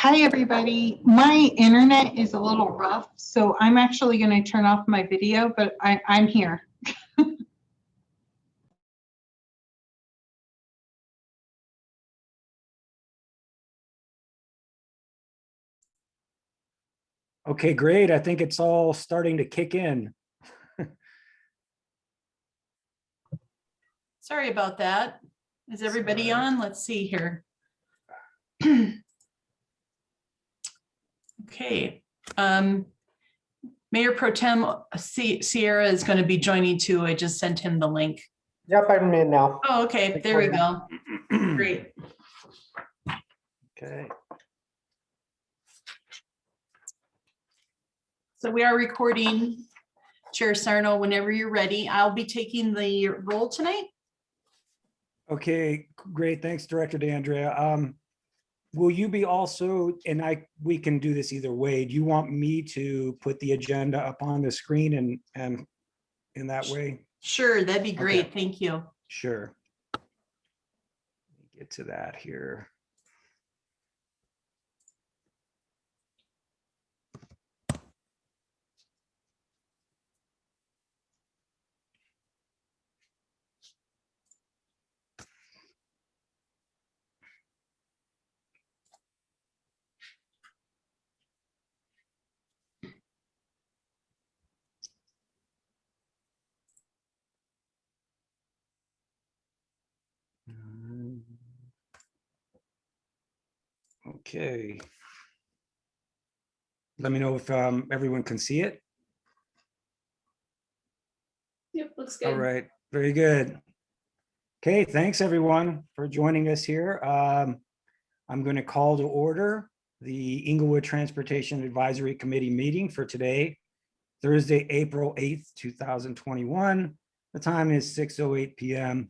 Hi, everybody. My internet is a little rough, so I'm actually going to turn off my video, but I'm here. Okay, great. I think it's all starting to kick in. Sorry about that. Is everybody on? Let's see here. Okay. Mayor Pro Tem Sierra is going to be joining too. I just sent him the link. Yep, I'm in now. Oh, okay. There we go. Great. Okay. So we are recording. Chair Sarno, whenever you're ready, I'll be taking the roll tonight. Okay, great. Thanks, Director DeAndrea. Will you be also, and we can do this either way. Do you want me to put the agenda up on the screen and in that way? Sure, that'd be great. Okay. Thank you. Sure. Let me get to that here. Okay. Let me know if everyone can see it. Yep, looks good. All right, very good. Okay, thanks everyone for joining us here. I'm going to call to order the Englewood Transportation Advisory Committee meeting for today, Thursday, April 8th, 2021. The time is 6:08 p.m.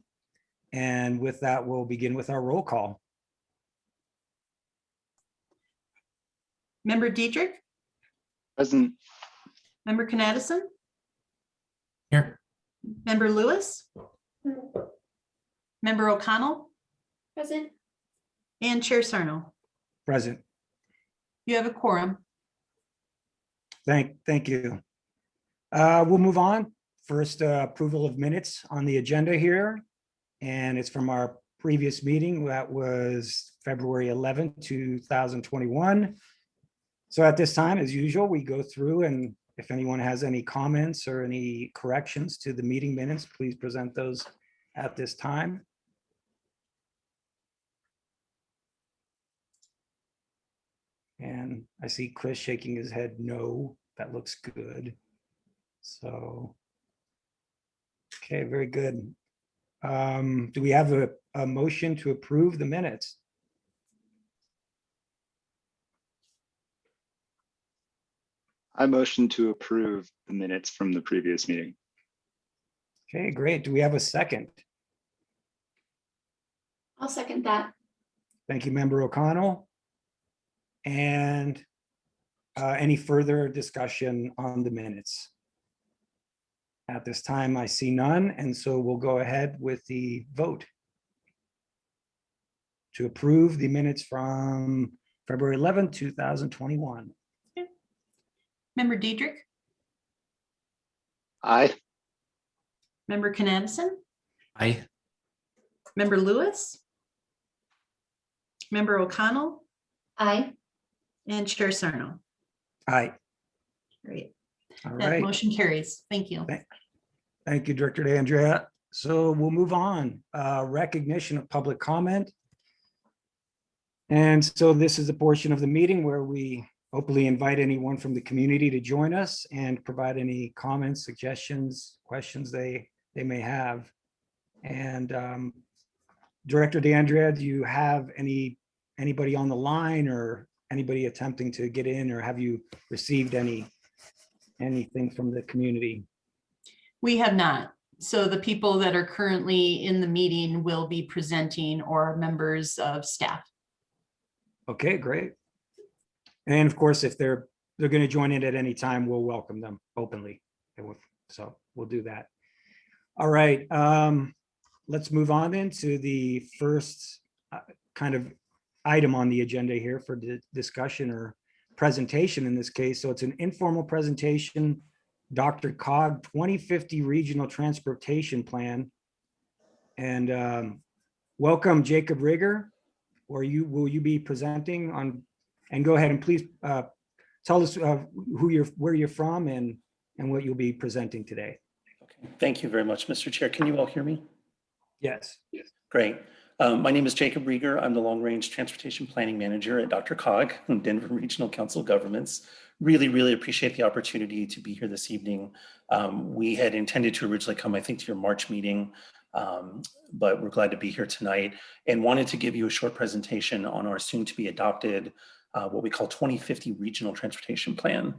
And with that, we'll begin with our roll call. Member Diedrich, Present. Member Knadsen, Here. Member Lewis, Member O'Connell, Present. and Chair Sarno. Present. You have a quorum. Thank you. We'll move on. First, approval of minutes on the agenda here. And it's from our previous meeting. That was February 11th, 2021. So at this time, as usual, we go through, and if anyone has any comments or any corrections to the meeting minutes, please present those at this time. And I see Chris shaking his head no. That looks good. So, okay, very good. Do we have a motion to approve the minutes? I motion to approve the minutes from the previous meeting. Okay, great. Do we have a second? I'll second that. Thank you, Member O'Connell. And any further discussion on the minutes? At this time, I see none, and so we'll go ahead with the vote to approve the minutes from February 11th, 2021. Member Diedrich, Aye. Member Knadsen, Aye. Member Lewis, Member O'Connell, Aye. and Chair Sarno. Aye. Great. All That right. motion carries. Thank you. Thank you, Director DeAndrea. So we'll move on. Recognition of public comment. And so this is a portion of the meeting where we hopefully invite anyone from the community to join us and provide any comments, suggestions, questions they may have. And Director DeAndrea, do you have anybody on the line or anybody attempting to get in, or have you received anything from the community? We have not. So the people that are currently in the meeting will be presenting or members of staff. Okay, great. And of course, if they're going to join in at any time, we'll welcome them openly. So we'll do that. All right. Let's move on then to the first kind of item on the agenda here for discussion or presentation in this case. So it's an informal presentation, Dr. Cog 2050 Regional Transportation Plan. And welcome, Jacob Rigger. Will you be presenting on? And go ahead and please tell us where you're from and what you'll be presenting today. Okay. Thank you very much, Mr. Chair. Can you all hear me? Yes. Great. My name is Jacob Rieger. I'm the Long Range Transportation Planning Manager at Dr. Cog, Denver Regional Council of Governments. Really appreciate the opportunity to be here this evening. We had intended to originally come, I think, to your March meeting, but we're glad to be here tonight and wanted to give you a short presentation on our soon to be adopted, what we call 2050 Regional Transportation Plan.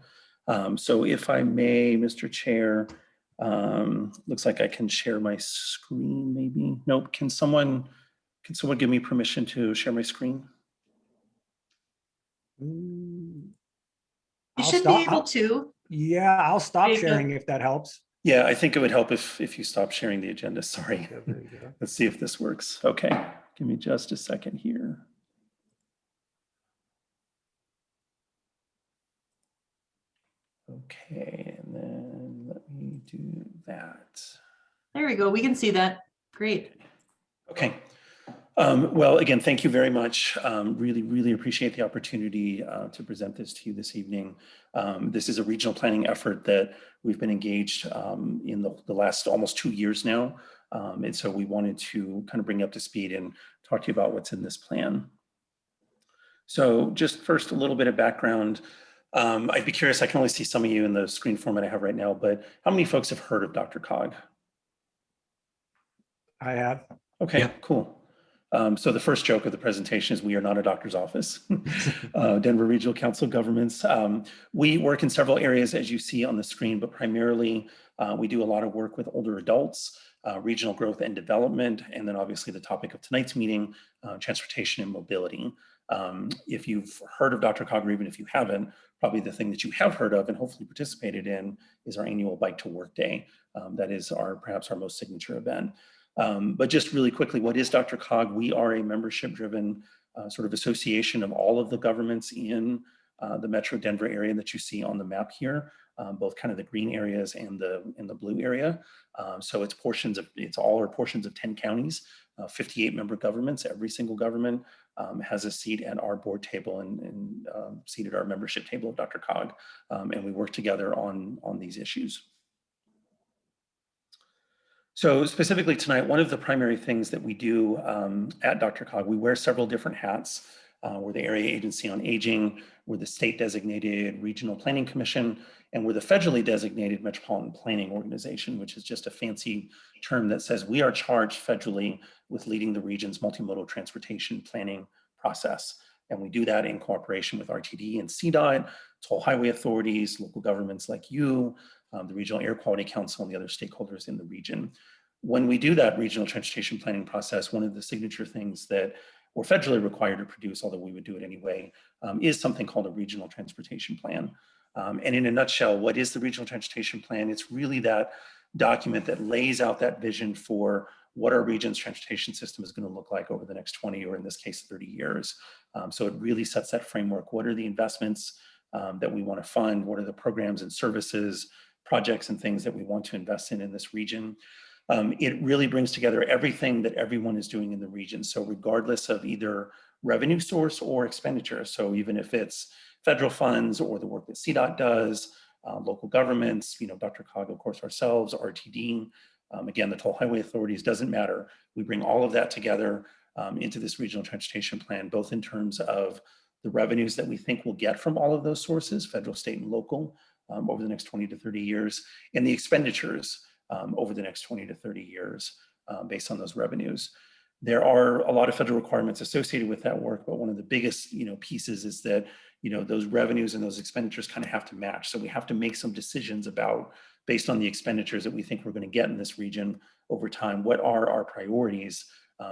So if I may, Mr. Chair, looks like I can share my screen maybe. Nope, can someone give me permission to share my screen? You I'll should stop- be able to. Yeah, I'll stop Jacob. sharing if that helps. Yeah, I think it would help if you stop sharing the agenda, sorry. There you go. Let's see if this works. Okay, give me just a second here. Okay, and then let me do that. There we go. We can see that. Great. Okay. Well, again, thank you very much. Really appreciate the opportunity to present this to you this evening. This is a regional planning effort that we've been engaged in the last almost 2 years now. And so we wanted to kind of bring you up to speed and talk to you about what's in this plan. So just first, a little bit of background. I'd be curious, I can only see some of you in the screen format I have right now, but how many folks have heard of Dr. Cog? I have. Okay, Yeah. cool. So the first joke of the presentation is we are not a doctor's office. Denver Regional Council of Governments. We work in several areas, as you see on the screen, but primarily we do a lot of work with older adults, regional growth and development, and then obviously the topic of tonight's meeting, transportation and mobility. If you've heard of Dr. Cog, or even if you haven't, probably the thing that you have heard of and hopefully participated in is our annual Bike to Work Day. That is perhaps our most signature event. But just really quickly, what is Dr. Cog? We are a membership-driven sort of association of all of the governments in the Metro Denver area that you see on the map here, both kind of the green areas and the blue area. So it's all or portions of 10 counties, 58 member governments. Every single government has a seat at our board table and seat at our membership table of Dr. Cog, and we work together on these issues. So specifically tonight, one of the primary things that we do at Dr. Cog, we wear several different hats. We're the Area Agency on Aging, we're the state designated Regional Planning Commission, and we're the federally designated Metropolitan Planning Organization, which is just a fancy term that says we are charged federally with leading the region's multimodal transportation planning process. And we do that in cooperation with RTD and CDOT, toll highway authorities, local governments like you, the Regional Air Quality Council, and the other stakeholders in the region. When we do that regional transportation planning process, one of the signature things that we're federally required to produce, although we would do it anyway, is something called a regional transportation plan. And in a nutshell, what is the regional transportation plan? It's really that document that lays out that vision for what our region's transportation system is going to look like over the next 20, or in this case, 30 years. So it really sets that framework. What are the investments that we want to fund? What are the programs and services, projects and things that we want to invest in this region? It really brings together everything that everyone is doing in the region. So regardless of either revenue source or expenditure, so even if it's federal funds or the work that CDOT does, local governments, Dr. Cog, of course, ourselves, RTD, again, the toll highway authorities, doesn't matter. We bring all of that together into this regional transportation plan, both in terms of the revenues that we think we'll get from all of those sources, federal, state, and local, over the next 20 to 30 years, and the expenditures over the next 20 to 30 years based on those revenues. There are a lot of federal requirements associated with that work, but one of the biggest pieces is that those revenues and those expenditures kind of have to match. So we have to make some decisions about, based on the expenditures that we think we're going to get in this region over time, what are our priorities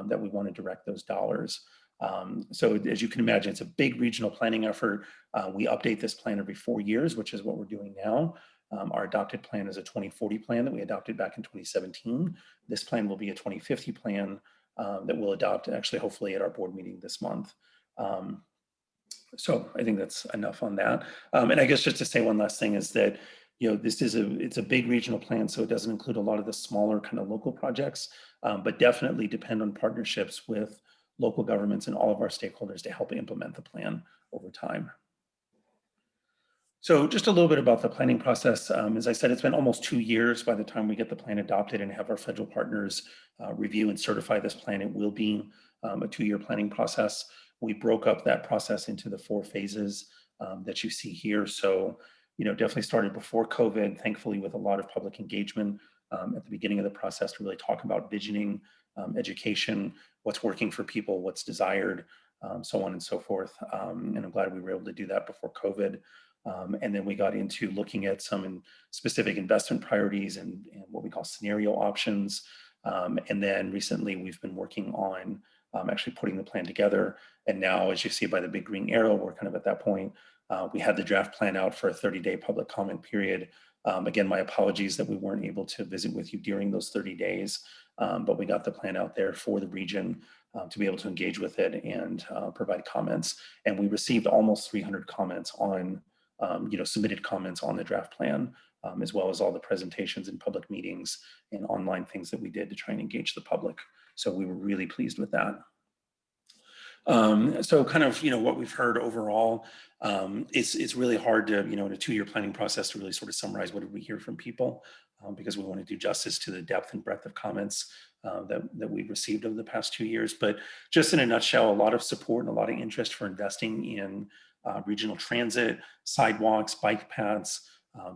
that we want to direct those dollars. So as you can imagine, it's a big regional planning effort. We update this plan every 4 years, which is what we're doing now. Our adopted plan is a 2040 plan that we adopted back in 2017. This plan will be a 2050 plan that we'll adopt actually hopefully at our board meeting this month. So I think that's enough on that. And I guess just to say one last thing is that, this is it's a big regional plan, so it doesn't include a lot of the smaller kind of local projects, but definitely depend on partnerships with local governments and all of our stakeholders to help implement the plan over time. So just a little bit about the planning process. As I said, it's been almost 2 years by the time we get the plan adopted and have our federal partners review and certify this plan. It will be a 2-year planning process. We broke up that process into the 4 phases that you see here. So, definitely started before COVID, thankfully, with a lot of public engagement at the beginning of the process to really talk about visioning, education, what's working for people, what's desired, so on and so forth. And I'm glad we were able to do that before COVID. And then we got into looking at some specific investment priorities and what we call scenario options. And then recently we've been working on actually putting the plan together. And now, as you see by the big green arrow, we're kind of at that point. We had the draft plan out for a 30-day public comment period. Again, my apologies that we weren't able to visit with you during those 30 days, but we got the plan out there for the region to be able to engage with it and provide comments. And we received almost 300 comments on, submitted comments on the draft plan, as well as all the presentations and public meetings and online things that we did to try and engage the public. So we were really pleased with that. So kind of, what we've heard overall, it's really hard to, in a 2-year planning process to really sort of summarize what did we hear from people, because we want to do justice to the depth and breadth of comments that we've received over the past 2 years. But just in a nutshell, a lot of support and a lot of interest for investing in regional transit, sidewalks, bike paths,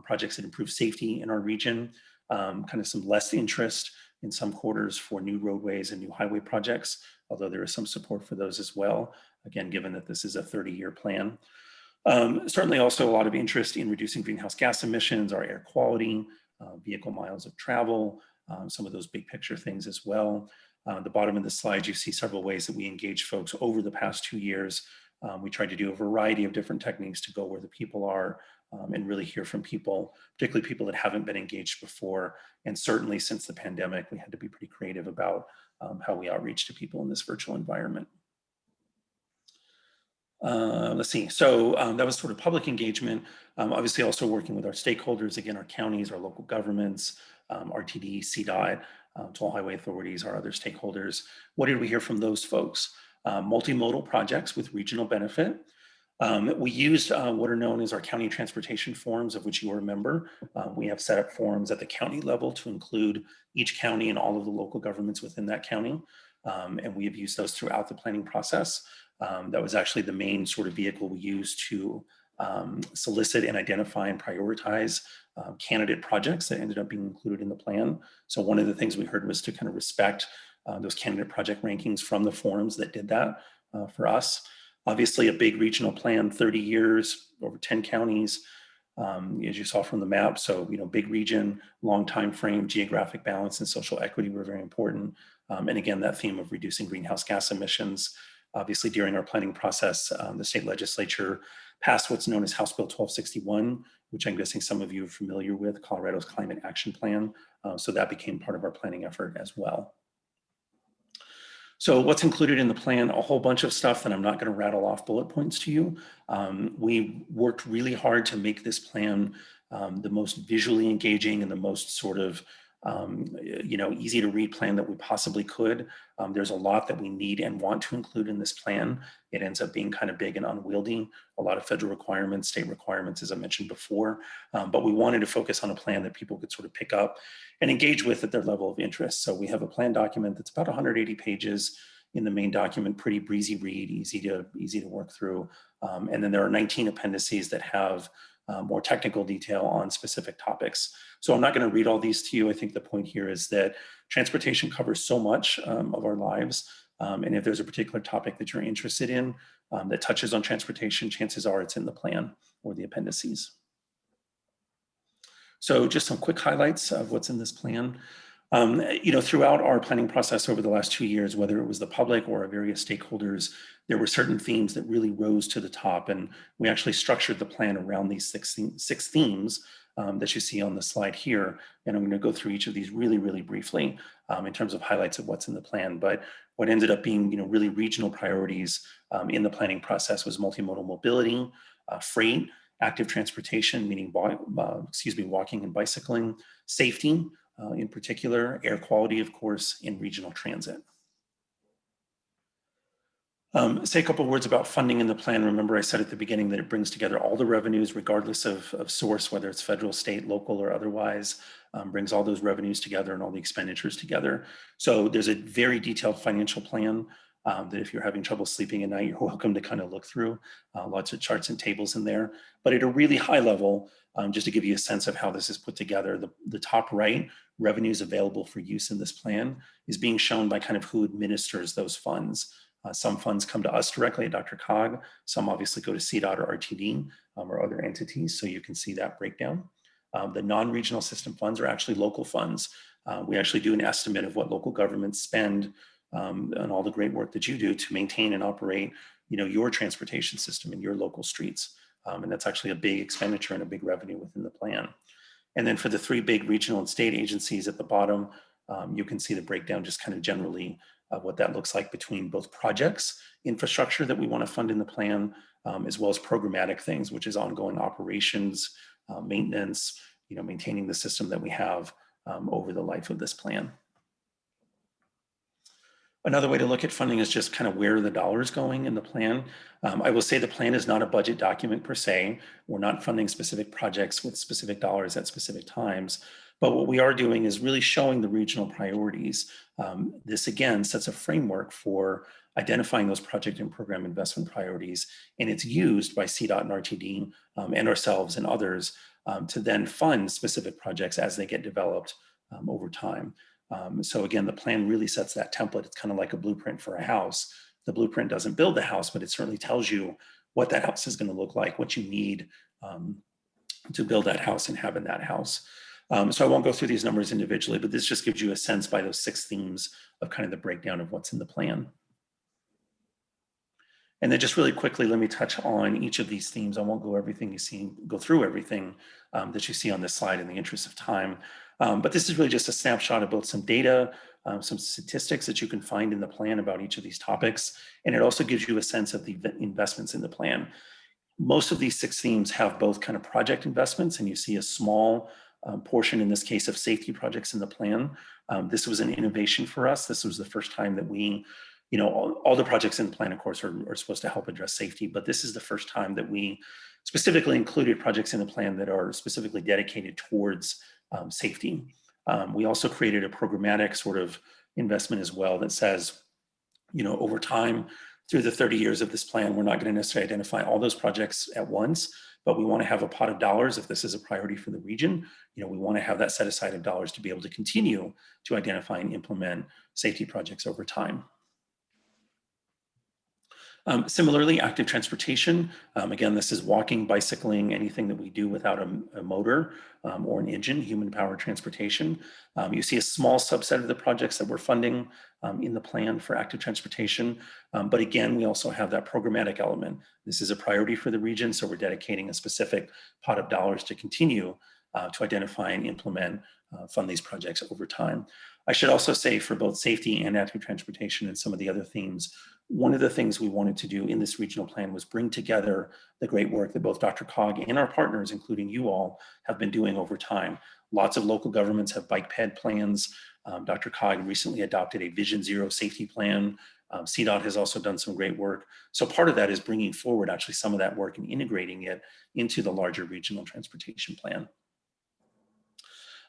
projects that improve safety in our region, kind of some less interest in some quarters for new roadways and new highway projects, although there is some support for those as well, again, given that this is a 30-year plan. Certainly also a lot of interest in reducing greenhouse gas emissions, our air quality, vehicle miles of travel, some of those big picture things as well. The bottom of the slide, you see several ways that we engage folks over the past 2 years. We tried to do a variety of different techniques to go where the people are and really hear from people, particularly people that haven't been engaged before. And certainly since the pandemic, we had to be pretty creative about how we outreach to people in this virtual environment. Let's see, so that was sort of public engagement. Obviously also working with our stakeholders, again, our counties, our local governments, RTD, CDOT, toll highway authorities, our other stakeholders. What did we hear from those folks? Multimodal projects with regional benefit. We used what are known as our county transportation forums, of which you are a member. We have set up forums at the county level to include each county and all of the local governments within that county. And we have used those throughout the planning process. That was actually the main sort of vehicle we used to solicit and identify and prioritize candidate projects that ended up being included in the plan. So one of the things we heard was to kind of respect those candidate project rankings from the forums that did that for us. Obviously a big regional plan, 30 years, over 10 counties, as you saw from the map. So, big region, long time frame, geographic balance and social equity were very important. And again, that theme of reducing greenhouse gas emissions. Obviously during our planning process, the state legislature passed what's known as House Bill 1261, which I'm guessing some of you are familiar with, Colorado's Climate Action Plan. So that became part of our planning effort as well. So what's included in the plan? A whole bunch of stuff that I'm not going to rattle off bullet points to you. We worked really hard to make this plan the most visually engaging and the most sort of easy to read plan that we possibly could. There's a lot that we need and want to include in this plan. It ends up being kind of big and unwieldy, a lot of federal requirements, state requirements, as I mentioned before, but we wanted to focus on a plan that people could sort of pick up and engage with at their level of interest. So we have a plan document that's about 180 pages in the main document, pretty breezy read, easy to work through. And then there are 19 appendices that have more technical detail on specific topics. So I'm not going to read all these to you. I think the point here is that transportation covers so much of our lives. And if there's a particular topic that you're interested in that touches on transportation, chances are it's in the plan or the appendices. So just some quick highlights of what's in this plan. Throughout our planning process over the last 2 years, whether it was the public or our various stakeholders, there were certain themes that really rose to the top, and we actually structured the plan around these six themes that you see on the slide here. And I'm going to go through each of these really, really briefly in terms of highlights of what's in the plan. But what ended up being, really regional priorities in the planning process was multimodal mobility, freight, active transportation, meaning walking and bicycling, safety, in particular, air quality, of course, and regional transit. Say a couple words about funding in the plan. Remember, I said at the beginning that it brings together all the revenues, regardless of source, whether it's federal, state, local, or otherwise, brings all those revenues together and all the expenditures together. So there's a very detailed financial plan that if you're having trouble sleeping at night, you're welcome to kind of look through. Lots of charts and tables in there. But at a really high level, just to give you a sense of how this is put together, the top right, revenues available for use in this plan, is being shown by kind of who administers those funds. Some funds come to us directly at DRCOG. Some obviously go to CDOT or RTD or other entities, so you can see that breakdown. The non-regional system funds are actually local funds. We actually do an estimate of what local governments spend and all the great work that you do to maintain and operate, your transportation system in your local streets. And that's actually a big expenditure and a big revenue within the plan. And then for the three big regional and state agencies at the bottom, you can see the breakdown just kind of generally of what that looks like between both projects, infrastructure that we want to fund in the plan, as well as programmatic things, which is ongoing operations, maintenance, maintaining the system that we have over the life of this plan. Another way to look at funding is just kind of where are the dollars going in the plan. I will say the plan is not a budget document per se. We're not funding specific projects with specific dollars at specific times. But what we are doing is really showing the regional priorities. This again sets a framework for identifying those project and program investment priorities. And it's used by CDOT and RTD and ourselves and others to then fund specific projects as they get developed over time. So again, the plan really sets that template. It's kind of like a blueprint for a house. The blueprint doesn't build the house, but it certainly tells you what that house is going to look like, what you need to build that house and have in that house. So I won't go through these numbers individually, but this just gives you a sense by those 6 themes of kind of the breakdown of what's in the plan. And then just really quickly, let me touch on each of these themes. I won't go through everything that you see on this slide in the interest of time. But this is really just a snapshot of both some data, some statistics that you can find in the plan about each of these topics. And it also gives you a sense of the investments in the plan. Most of these 6 themes have both kind of project investments, and you see a small portion in this case of safety projects in the plan. This was an innovation for us. This was the first time that we, all the projects in the plan, of course, are supposed to help address safety, but this is the first time that we specifically included projects in the plan that are specifically dedicated towards safety. We also created a programmatic sort of investment as well that says, over time, through the 30 years of this plan, we're not going to necessarily identify all those projects at once, but we want to have a pot of dollars if this is a priority for the region. We want to have that set aside of dollars to be able to continue to identify and implement safety projects over time. Similarly, active transportation. Again, this is walking, bicycling, anything that we do without a motor or an engine, human powered transportation. You see a small subset of the projects that we're funding in the plan for active transportation. But again, we also have that programmatic element. This is a priority for the region, so we're dedicating a specific pot of dollars to continue to identify and implement, fund these projects over time. I should also say for both safety and active transportation and some of the other themes, one of the things we wanted to do in this regional plan was bring together the great work that both DRCOG and our partners, including you all, have been doing over time. Lots of local governments have bike ped plans. DRCOG recently adopted a Vision Zero safety plan. CDOT has also done some great work. So part of that is bringing forward actually some of that work and integrating it into the larger regional transportation plan.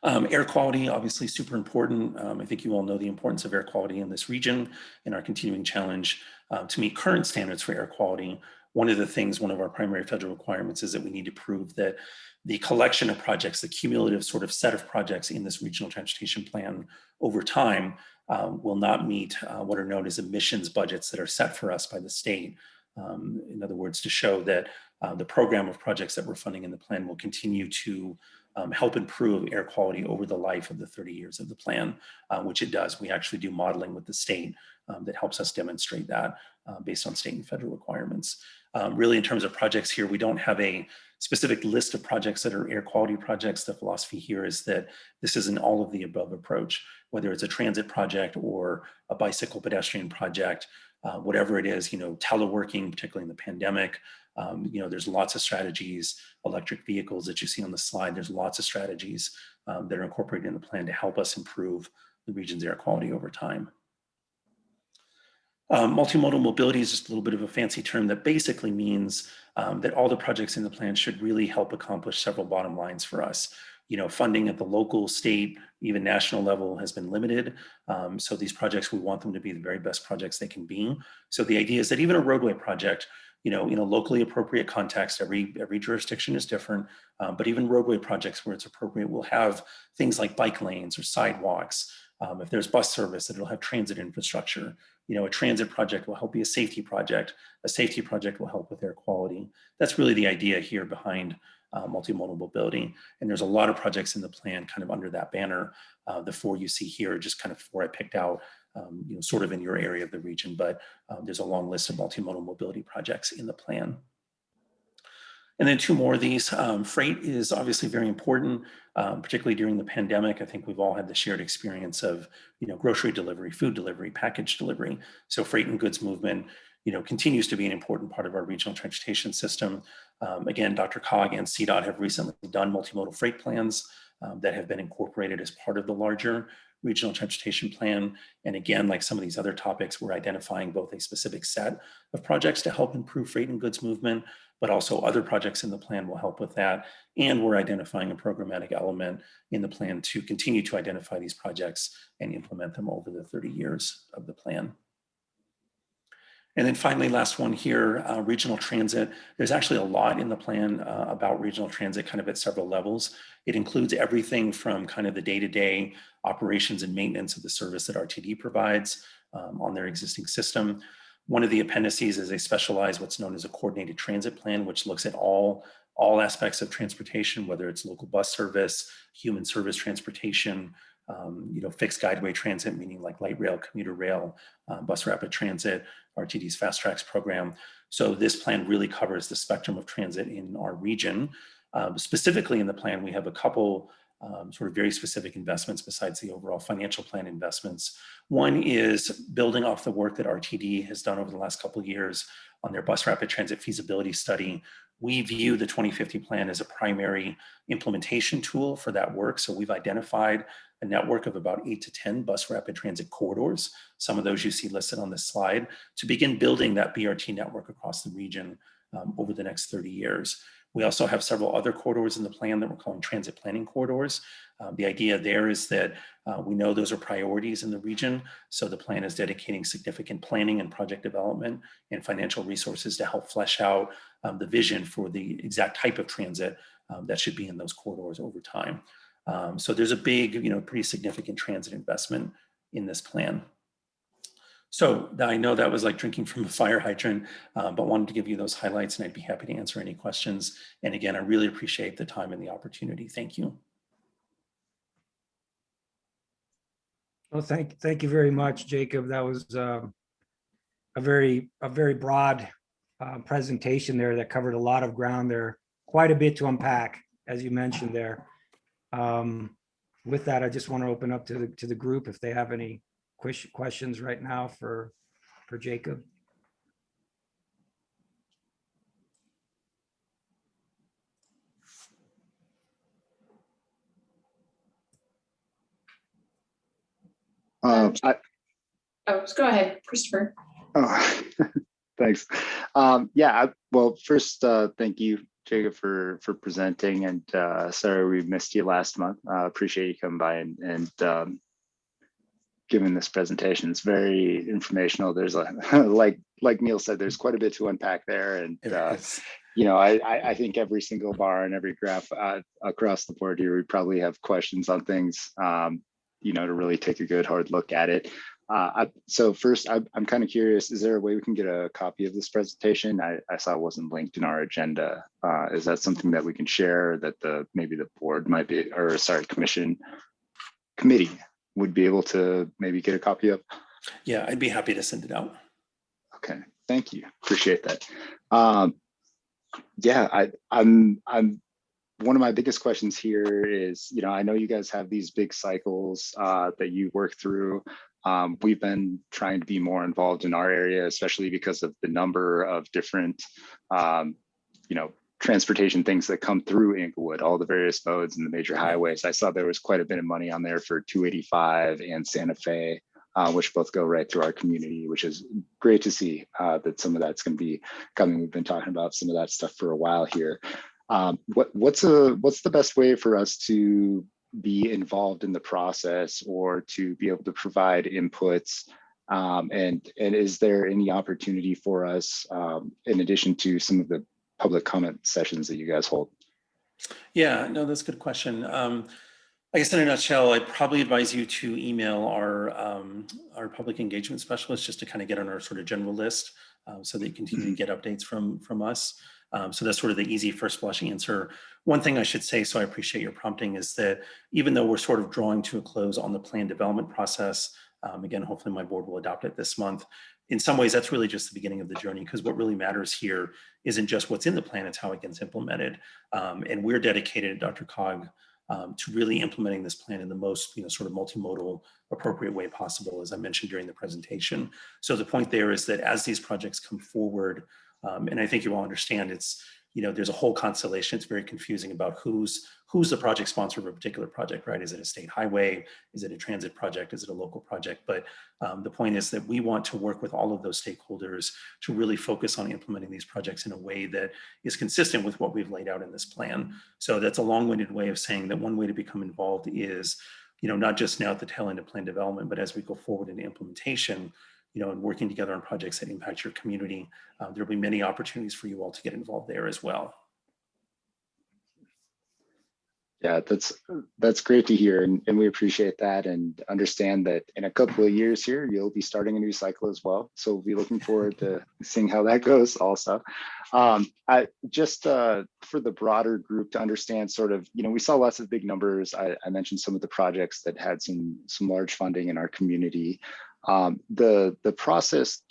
Air quality, obviously super important. I think you all know the importance of air quality in this region and our continuing challenge to meet current standards for air quality. One of our primary federal requirements is that we need to prove that the collection of projects, the cumulative sort of set of projects in this regional transportation plan over time will not meet what are known as emissions budgets that are set for us by the state. In other words, to show that the program of projects that we're funding in the plan will continue to help improve air quality over the life of the 30 years of the plan, which it does. We actually do modeling with the state that helps us demonstrate that based on state and federal requirements. Really, in terms of projects here, we don't have a specific list of projects that are air quality projects. The philosophy here is that this is an all of the above approach, whether it's a transit project or a bicycle pedestrian project, whatever it is, teleworking, particularly in the pandemic. There's lots of strategies, electric vehicles that you see on the slide. There's lots of strategies that are incorporated in the plan to help us improve the region's air quality over time. Multimodal mobility is just a little bit of a fancy term that basically means that all the projects in the plan should really help accomplish several bottom lines for us. Funding at the local, state, even national level has been limited. So these projects, we want them to be the very best projects they can be. So the idea is that even a roadway project, in a locally appropriate context, every jurisdiction is different, but even roadway projects where it's appropriate will have things like bike lanes or sidewalks. If there's bus service, it'll have transit infrastructure. A transit project will help be a safety project. A safety project will help with air quality. That's really the idea here behind multimodal mobility. And there's a lot of projects in the plan kind of under that banner. The 4 you see here are just kind of 4 I picked out, sort of in your area of the region, but there's a long list of multimodal mobility projects in the plan. And then 2 more of these. Freight is obviously very important, particularly during the pandemic. I think we've all had the shared experience of, grocery delivery, food delivery, package delivery. So freight and goods movement, continues to be an important part of our regional transportation system. Again, DRCOG and CDOT have recently done multimodal freight plans that have been incorporated as part of the larger regional transportation plan. And again, like some of these other topics, we're identifying both a specific set of projects to help improve freight and goods movement, but also other projects in the plan will help with that. And we're identifying a programmatic element in the plan to continue to identify these projects and implement them over the 30 years of the plan. And then finally, last one here, regional transit. There's actually a lot in the plan about regional transit kind of at several levels. It includes everything from kind of the day-to-day operations and maintenance of the service that RTD provides on their existing system. One of the appendices is a specialized what's known as a coordinated transit plan, which looks at all aspects of transportation, whether it's local bus service, human service transportation, fixed guideway transit, meaning like light rail, commuter rail, bus rapid transit, RTD's Fast Tracks program. So this plan really covers the spectrum of transit in our region. Specifically in the plan, we have a couple sort of very specific investments besides the overall financial plan investments. One is building off the work that RTD has done over the last couple of years on their bus rapid transit feasibility study. We view the 2050 plan as a primary implementation tool for that work. So we've identified a network of about 8 to 10 bus rapid transit corridors, some of those you see listed on this slide, to begin building that BRT network across the region over the next 30 years. We also have several other corridors in the plan that we're calling transit planning corridors. The idea there is that we know those are priorities in the region. So the plan is dedicating significant planning and project development and financial resources to help flesh out the vision for the exact type of transit that should be in those corridors over time. So there's a big, pretty significant transit investment in this plan. So I know that was like drinking from a fire hydrant, but wanted to give you those highlights, and I'd be happy to answer any questions. And again, I really appreciate the time and the opportunity. Thank you. Well, thank you very much, Jacob. That was a very broad presentation there that covered a lot of ground there. Quite a bit to unpack, as you mentioned there. With that, I just want to open up to the group if they have any questions right now for Jacob. Oh, go ahead, Christopher. Oh, thanks. Well, first, thank you, Jacob, for presenting, and sorry we missed you last month. Appreciate you coming by and giving this presentation. It's very informational. There's like Neil said, there's quite a bit to unpack there, and I think every single bar and every graph across the board here, we probably have questions on things. To really take a good hard look at it. So first, I'm kind of curious, is there a way we can get a copy of this presentation? I saw it wasn't linked in our agenda. Is that something that we can share that maybe the board might be, or sorry, committee would be able to maybe get a copy of? Yeah, I'd be happy to send it out. Okay, thank you. Appreciate that. Yeah, I'm one of my biggest questions here is, I know you guys have these big cycles that you work through. We've been trying to be more involved in our area, especially because of the number of different, transportation things that come through Englewood, all the various modes and the major highways. I saw there was quite a bit of money on there for 285 and Santa Fe, which both go right through our community, which is great to see that some of that's going to be coming. We've been talking about some of that stuff for a while here. What's the best way for us to be involved in the process or to be able to provide inputs? And is there any opportunity for us in addition to some of the public comment sessions that you guys hold? Yeah, no, that's a good question. I guess in a nutshell, I'd probably advise you to email our public engagement specialist just to kind of get on our sort of general list so that you continue to get updates from us. So that's sort of the easy first blush answer. One thing I should say, so I appreciate your prompting, is that even though we're sort of drawing to a close on the plan development process, again, hopefully my board will adopt it this month. In some ways, that's really just the beginning of the journey, because what really matters here isn't just what's in the plan, it's how it gets implemented. And we're dedicated, Dr. Cog, to really implementing this plan in the most, sort of multimodal, appropriate way possible, as I mentioned during the presentation. So the point there is that as these projects come forward, and I think you all understand, it's, there's a whole constellation. It's very confusing about who's the project sponsor of a particular project, right? Is it a state highway? Is it a transit project? Is it a local project? But the point is that we want to work with all of those stakeholders to really focus on implementing these projects in a way that is consistent with what we've laid out in this plan. So that's a long-winded way of saying that one way to become involved is, not just now at the tail end of plan development, but as we go forward into implementation, and working together on projects that impact your community, there'll be many opportunities for you all to get involved there as well. Yeah, that's great to hear, and we appreciate that and understand that in a couple of years here, you'll be starting a new cycle as well. So we'll be looking forward to seeing how that goes also. I just for the broader group to understand sort of, we saw lots of big numbers. I mentioned some of the projects that had some large funding in our community. The process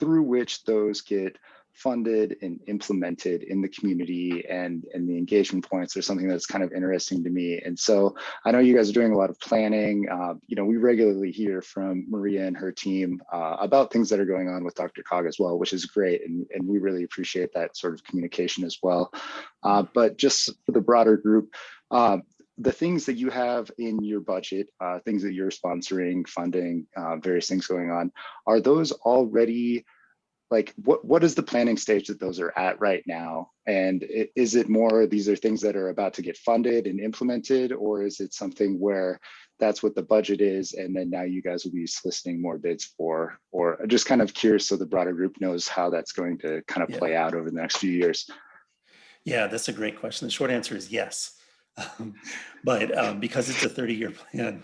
through which those get funded and implemented in the community and the engagement points are something that's kind of interesting to me. And so I know you guys are doing a lot of planning. We regularly hear from Maria and her team about things that are going on with Dr. Cog as well, which is great. And we really appreciate that sort of communication as well. But just for the broader group, the things that you have in your budget, things that you're sponsoring, funding, various things going on, are those already, like, what is the planning stage that those are at right now? And is it more, these are things that are about to get funded and implemented, or is it something where that's what the budget is and then now you guys will be soliciting more bids for, or just kind of curious so the broader group knows how that's going to kind of play out over the next few years? Yeah, that's a great question. The short answer is yes. But because it's a 30-year plan,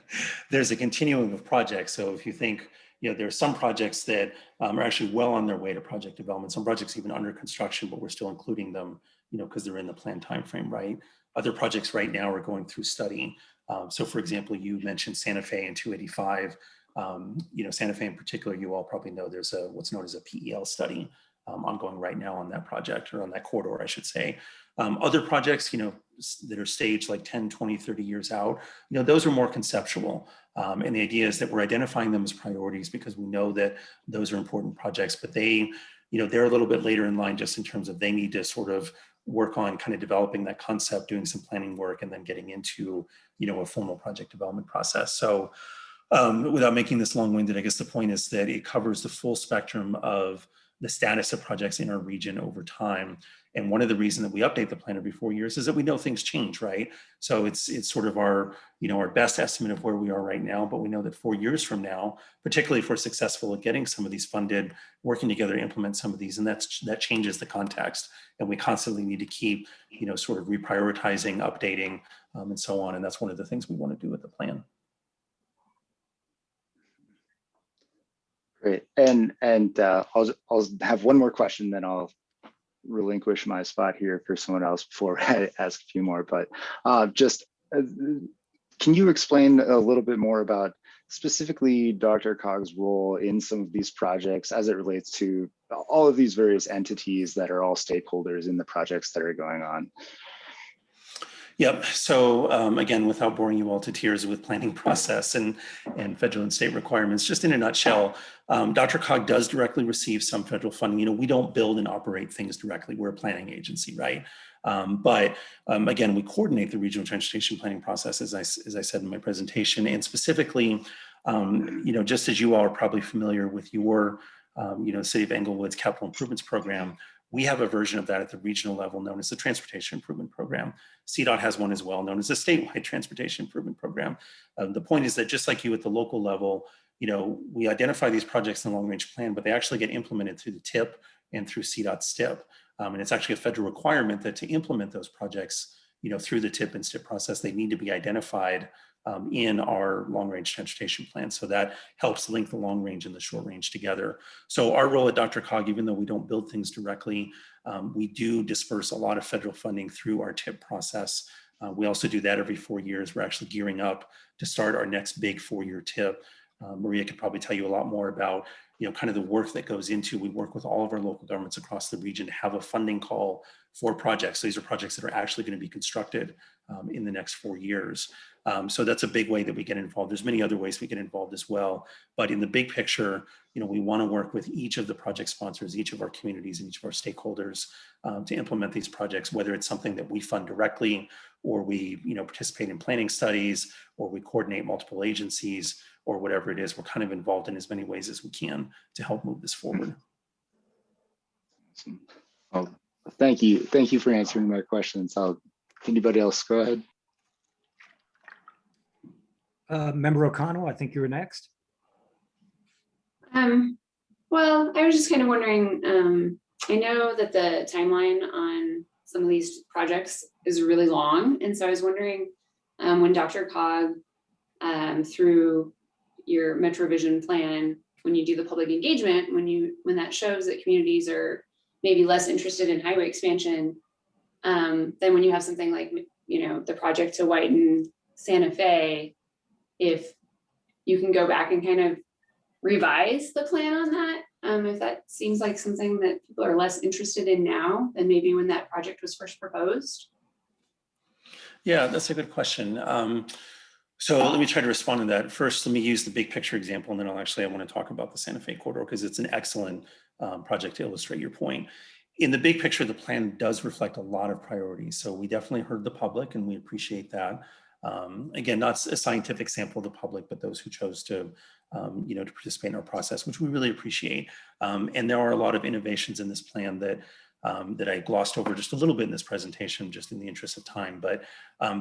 there's a continuum of projects. So if you think, there are some projects that are actually well on their way to project development, some projects even under construction, but we're still including them, because they're in the plan timeframe, right? Other projects right now are going through study. So for example, you mentioned Santa Fe and 285. Santa Fe in particular, you all probably know there's what's known as a PEL study ongoing right now on that project, or on that corridor, I should say. Other projects, that are staged like 10, 20, 30 years out, those are more conceptual. And the idea is that we're identifying them as priorities because we know that those are important projects, but they're a little bit later in line just in terms of they need to sort of work on kind of developing that concept, doing some planning work, and then getting into, a formal project development process. So without making this long-winded, I guess the point is that it covers the full spectrum of the status of projects in our region over time. And one of the reasons that we update the plan every 4 years is that we know things change, right? So it's sort of our, our best estimate of where we are right now, but we know that 4 years from now, particularly if we're successful at getting some of these funded, working together to implement some of these, and that changes the context. And we constantly need to keep, sort of reprioritizing, updating, and so on. And that's one of the things we want to do with the plan. Great. And I'll have one more question, then I'll relinquish my spot here for someone else before I ask a few more. But can you explain a little bit more about specifically DRCOG's role in some of these projects as it relates to all of these various entities that are all stakeholders in the projects that are going on? Yep. So again, without boring you all to tears with planning process and federal and state requirements, just in a nutshell, DRCOG does directly receive some federal funding. You know, we don't build and operate things directly. We're a planning agency, right? But again, we coordinate the regional transportation planning process, as I said in my presentation, and specifically, you know, just as you all are probably familiar with your, you know, City of Englewood's capital improvements program, we have a version of that at the regional level known as the Transportation Improvement Program. CDOT has one as well known as the Statewide Transportation Improvement Program. The point is that just like you at the local level, you know, we identify these projects in the long range plan, but they actually get implemented through the TIP and through CDOT STIP. And it's actually a federal requirement that to implement those projects, you know, through the TIP and STIP process, they need to be identified in our long range transportation plan. So that helps link the long range and the short range together. So our role at DRCOG, even though we don't build things directly, we do disperse a lot of federal funding through our TIP process. We also do that every 4 years. We're actually gearing up to start our next big 4-year TIP. Maria could probably tell you a lot more about, you know, kind of the work that goes into. We work with all of our local governments across the region to have a funding call for projects. So these are projects that are actually going to be constructed in the next 4 years. So that's a big way that we get involved. There's many other ways we get involved as well. But in the big picture, you know, we want to work with each of the project sponsors, each of our communities, and each of our stakeholders to implement these projects, whether it's something that we fund directly, or we, you know, participate in planning studies, or we coordinate multiple agencies, or whatever it is. We're kind of involved in as many ways as we can to help move this forward. Awesome. Well, thank you. Thank you for answering my questions. Anybody else go ahead? Member O'Connell, I think you were next. Well, I was just kind of wondering, I know that the timeline on some of these projects is really long. And so I was wondering when DRCOG, through your Metrovision Plan, when you do the public engagement, when that shows that communities are maybe less interested in highway expansion, then when you have something like, you know, the project to widen Santa Fe, if you can go back and kind of revise the plan on that, if that seems like something that people are less interested in now than maybe when that project was first proposed. Yeah, that's a good question. So let me try to respond to that. First, let me use the big picture example, and then I want to talk about the Santa Fe corridor because it's an excellent project to illustrate your point. In the big picture, the plan does reflect a lot of priorities. So we definitely heard the public, and we appreciate that. Again, not a scientific sample of the public, but those who chose to, you know, to participate in our process, which we really appreciate. And there are a lot of innovations in this plan that that I glossed over just a little bit in this presentation, just in the interest of time. But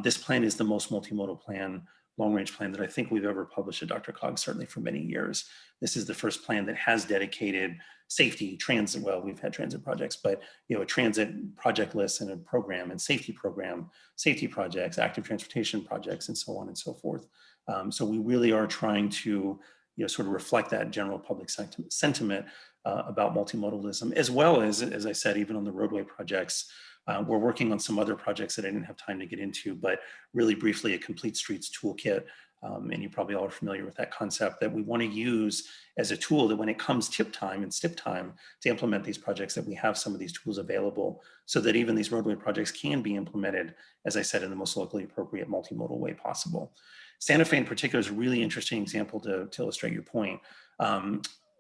this plan is the most multimodal plan, long-range plan that I think we've ever published at DRCOG, certainly for many years. This is the first plan that has dedicated safety, transit, well, we've had transit projects, but you know, a transit project list and a program and safety program, safety projects, active transportation projects, and so on and so forth. So we really are trying to, you know, sort of reflect that general public sentiment about multimodalism, as well as I said, even on the roadway projects. We're working on some other projects that I didn't have time to get into, but really briefly, a complete streets toolkit. And you probably all are familiar with that concept that we want to use as a tool that when it comes TIP time and STIP time to implement these projects, that we have some of these tools available so that even these roadway projects can be implemented, as I said, in the most locally appropriate multimodal way possible. Santa Fe in particular is a really interesting example to illustrate your point.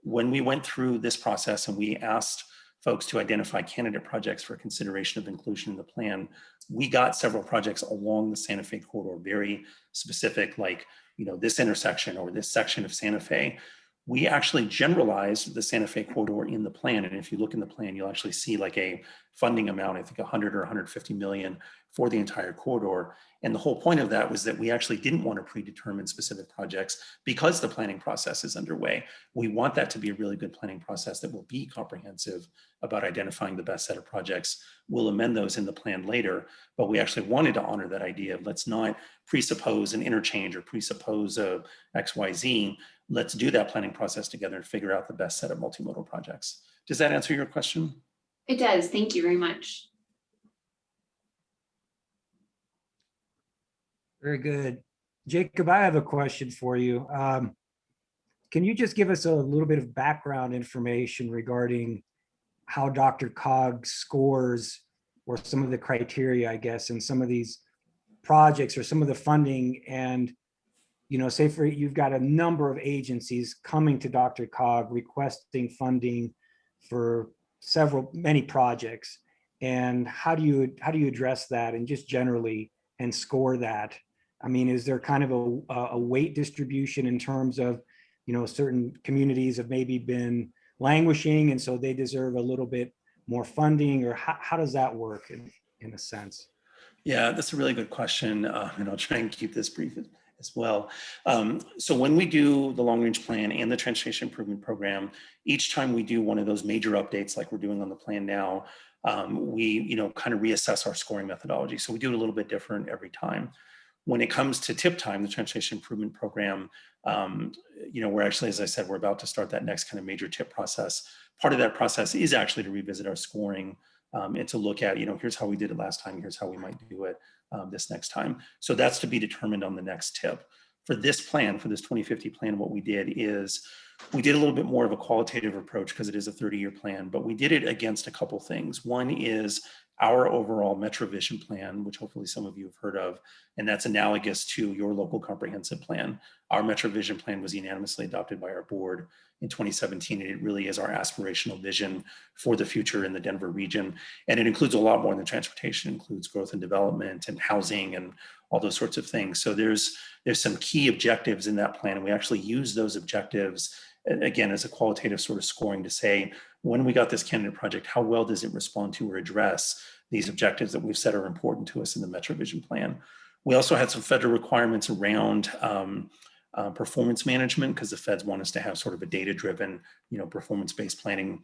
When we went through this process and we asked folks to identify candidate projects for consideration of inclusion in the plan, we got several projects along the Santa Fe corridor, very specific, like, you know, this intersection or this section of Santa Fe. We actually generalized the Santa Fe corridor in the plan. And if you look in the plan, you'll actually see like a funding amount, I think 100 or 150 million for the entire corridor. And the whole point of that was that we actually didn't want to predetermine specific projects because the planning process is underway. We want that to be a really good planning process that will be comprehensive about identifying the best set of projects. We'll amend those in the plan later, but we actually wanted to honor that idea of let's not presuppose an interchange or presuppose a XYZ. let's do that planning process together and figure out the best set of multimodal projects. Does that answer your question? It does. Thank you very much. Very good. Jacob, I have a question for you. Can you just give us a little bit of background information regarding how DRCOG scores or some of the criteria, I guess, in some of these projects or some of the funding? And, say for you've got a number of agencies coming to DRCOG requesting funding for many projects. And how do you address that and just generally and score that? I mean, is there kind of a weight distribution in terms of, certain communities have maybe been languishing and so they deserve a little bit more funding, or how does that work in a sense? Yeah, that's a really good question. And I'll try and keep this brief as well. So when we do the long range plan and the transportation improvement program, each time we do one of those major updates like we're doing on the plan now, we kind of reassess our scoring methodology. So we do it a little bit different every time. When it comes to TIP time, the transportation improvement program, we're actually, as I said, we're about to start that next kind of major TIP process. Part of that process is actually to revisit our scoring and to look at, here's how we did it last time, here's how we might do it this next time. So that's to be determined on the next TIP. For this plan, for this 2050 plan, what we did is we did a little bit more of a qualitative approach because it is a 30-year plan, but we did it against a couple things. One is our overall Metrovision Plan, which hopefully some of you have heard of, and that's analogous to your local comprehensive plan. Our Metrovision Plan was unanimously adopted by our board in 2017, and it really is our aspirational vision for the future in the Denver region. And it includes a lot more than transportation. It includes growth and development and housing and all those sorts of things. So there's some key objectives in that plan, and we actually use those objectives again as a qualitative sort of scoring to say, when we got this candidate project, how well does it respond to or address these objectives that we've said are important to us in the Metrovision Plan? We also had some federal requirements around performance management, because the feds want us to have sort of a data-driven, performance-based planning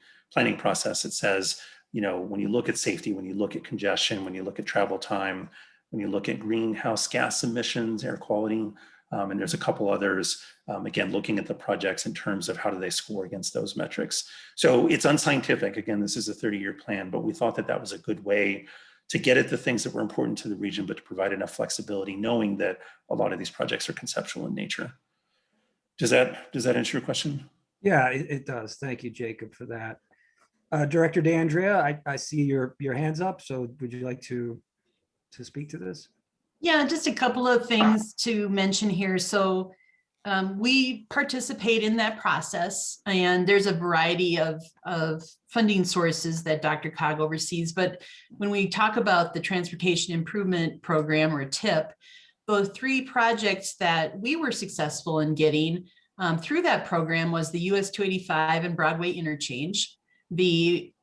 process. It says, when you look at safety, when you look at congestion, when you look at travel time, when you look at greenhouse gas emissions, air quality, and there's a couple others, again, looking at the projects in terms of how do they score against those metrics. So it's unscientific. Again, this is a 30-year plan, but we thought that that was a good way to get at the things that were important to the region, but to provide enough flexibility, knowing that a lot of these projects are conceptual in nature. Does that answer your question? Yeah, it does. Thank you, Jacob, for that. Director DeAndrea, I see your hands up. So would you like to speak to this? Yeah, just a couple of things to mention here. So we participate in that process, and there's a variety of funding sources that DRCOG oversees. But when we talk about the Transportation Improvement Program, or TIP, those three projects that we were successful in getting through that program was the US 285 and Broadway interchange, the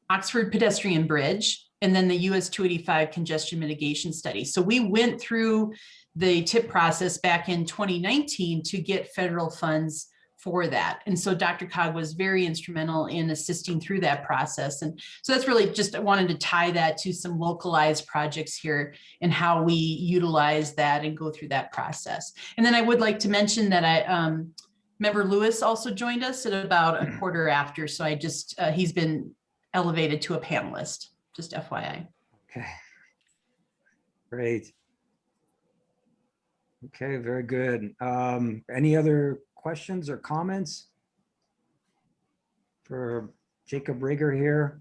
Oxford Pedestrian Bridge, and then the US 285 congestion mitigation study. So we went through the TIP process back in 2019 to get federal funds for that. And so DRCOG was very instrumental in assisting through that process. And so that's really just, I wanted to tie that to some localized projects here and how we utilize that and go through that process. And then I would like to mention that Member Lewis also joined us at about a quarter after. So I just, he's been elevated to a panelist, just FYI. Okay. Great. Okay, very good. Any other questions or comments for Jacob Rager here?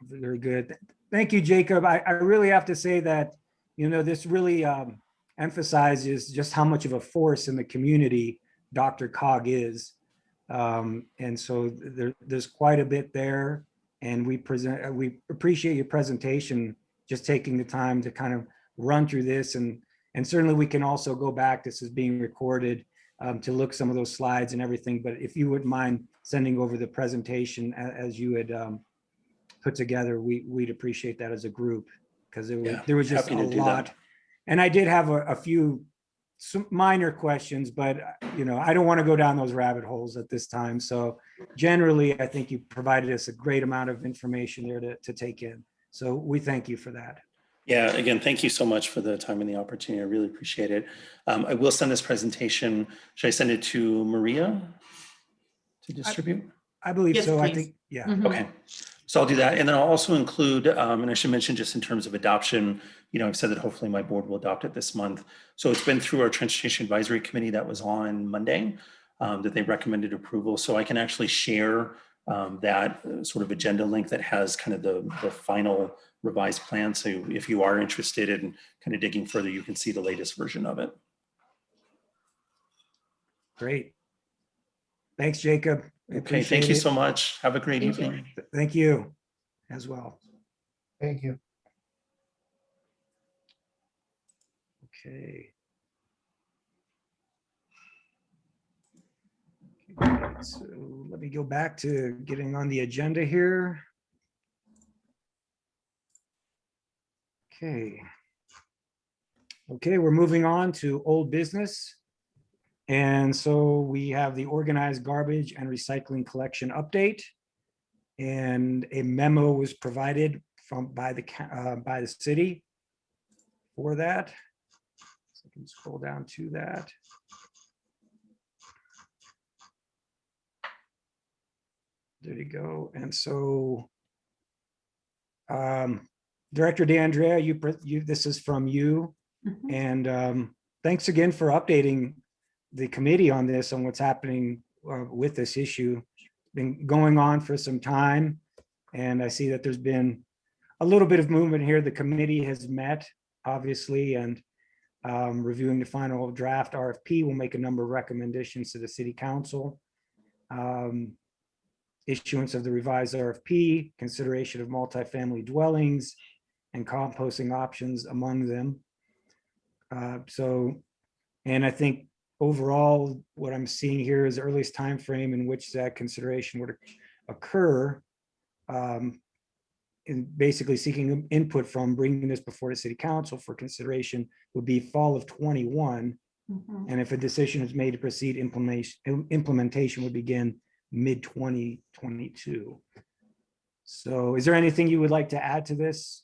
Very good. Thank you, Jacob. I really have to say that, this really emphasizes just how much of a force in the community DRCOG is. And so there's quite a bit there. And we appreciate your presentation, just taking the time to kind of run through this, and certainly we can also go back, this is being recorded, to look some of those slides and everything. But if you wouldn't mind sending over the presentation as you had put together, we'd appreciate that as a group, because there was just a lot. And I did have a few minor questions, but I don't want to go down those rabbit holes at this time. So generally, I think you provided us a great amount of information there to take in. So we thank you for that. Yeah, again, thank you so much for the time and the opportunity. I really appreciate it. I will send this presentation. Should I send it to Maria to distribute? I believe Yes, so. I please. think, yeah. Mhm. Okay, so I'll do that. And then I'll also include, and I should mention just in terms of adoption, I've said that hopefully my board will adopt it this month. So it's been through our Transportation Advisory Committee that was on Monday that they recommended approval. So I can actually share that sort of agenda link that has kind of the final revised plan. So if you are interested in kind of digging further, you can see the latest version of it. Great. Thanks, Jacob. I Okay, thank appreciate you it. so much. Have a great Thank you. evening. Thank you as well. Thank you. Okay. Great. So let me go back to getting on the agenda here. Okay. Okay, we're moving on to old business. And so we have the organized garbage and recycling collection update. And a memo was provided by the city for that. So I can scroll down to that. There you go. And so Director DeAndrea, this is from you. Mhm. And thanks again for updating the committee on this, on what's happening with this issue. Been going on for some time. And I see that there's been a little bit of movement here. The committee has met, obviously, and reviewing the final draft RFP will make a number of recommendations to the city council. Issuance of the revised RFP, consideration of multifamily dwellings and composting options among them. And I think overall, what I'm seeing here is the earliest time frame in which that consideration would occur. And basically seeking input from bringing this before the city council for consideration would be fall of 21. Mhm. And if a decision is made to proceed, implementation would begin mid 2022. So is there anything you would like to add to this,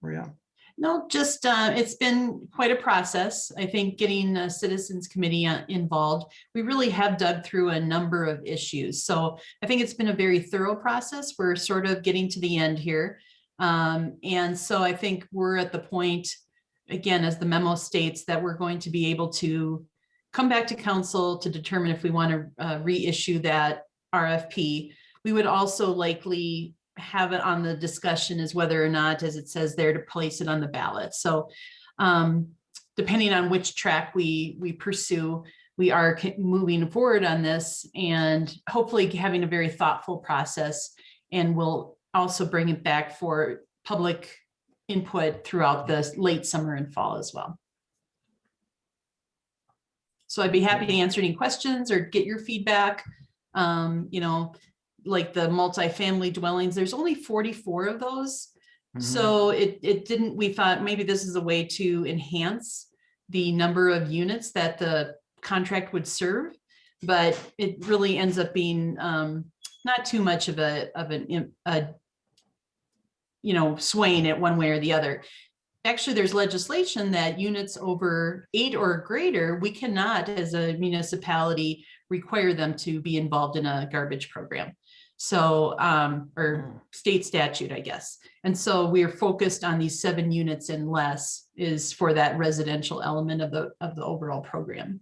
Maria? No, just it's been quite a process. I think getting a citizens committee involved, we really have dug through a number of issues. So I think it's been a very thorough process. We're sort of getting to the end here. And so I think we're at the point, again, as the memo states, that we're going to be able to come back to council to determine if we want to reissue that RFP. We would also likely have it on the discussion as whether or not, as it says there, to place it on the ballot. So depending on which track we pursue, we are moving forward on this and hopefully having a very thoughtful process. And we'll also bring it back for public input throughout the late summer and fall as well. So I'd be happy to answer any questions or get your feedback. Like the multifamily dwellings, there's only 44 of those. So it didn't, we thought maybe this is a way to enhance the number of units that the contract would serve, but it really ends up being not too much of a swaying it one way or the other. Actually, there's legislation that units over 8 or greater, we cannot, as a municipality, require them to be involved in a garbage program. So, or state statute, I guess. And so we're focused on these 7 units and less is for that residential element of the overall program.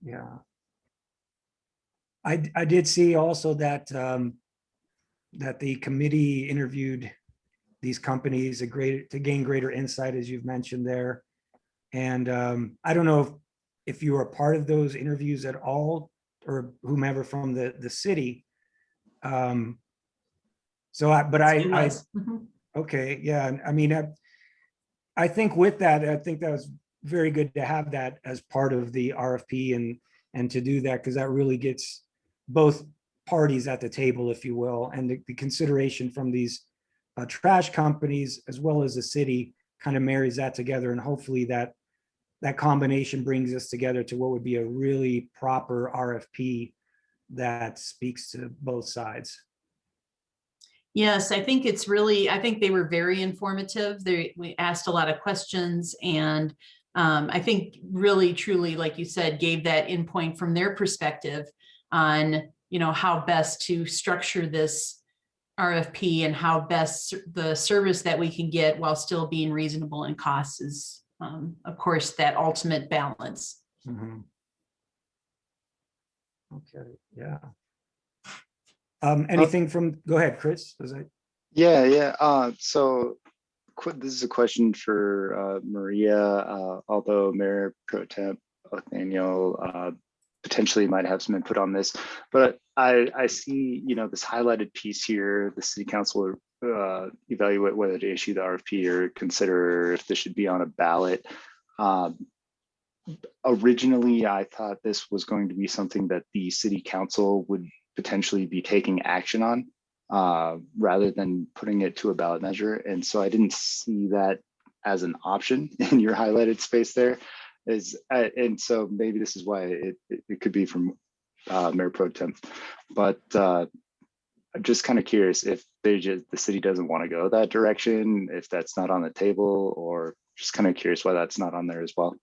Yeah. I did see also that that the committee interviewed these companies to gain greater insight, as you've mentioned there. And I don't know if you were a part of those interviews at all, or whomever from the city. Okay, yeah, I mean, I think with that, I think that was very good to have that as part of the RFP and to do that, because that really gets both parties at the table, if you will, and the consideration from these trash companies as well as the city kind of marries that together, and hopefully that combination brings us together to what would be a really proper RFP that speaks to both sides. Yes, I think it's really, I think they were very informative. We asked a lot of questions, and I think really truly, like you said, gave that endpoint from their perspective on, how best to structure this RFP and how best the service that we can get while still being reasonable in costs is, of course, that ultimate balance. Mhm. Okay, yeah. Anything from, go ahead, Chris. Yeah. So this is a question for Maria, although Mayor Pro Temp Nathaniel potentially might have some input on this, but I see, this highlighted piece here, the city council evaluate whether to issue the RFP or consider if this should be on a ballot. Originally, I thought this was going to be something that the city council would potentially be taking action on rather than putting it to a ballot measure. And so I didn't see that as an option in your highlighted space there. And so maybe this is why it could be from Mayor Pro Temp. But I'm just kind of curious if the city doesn't want to go that direction, if that's not on the table, or just kind of curious why that's not on there as well.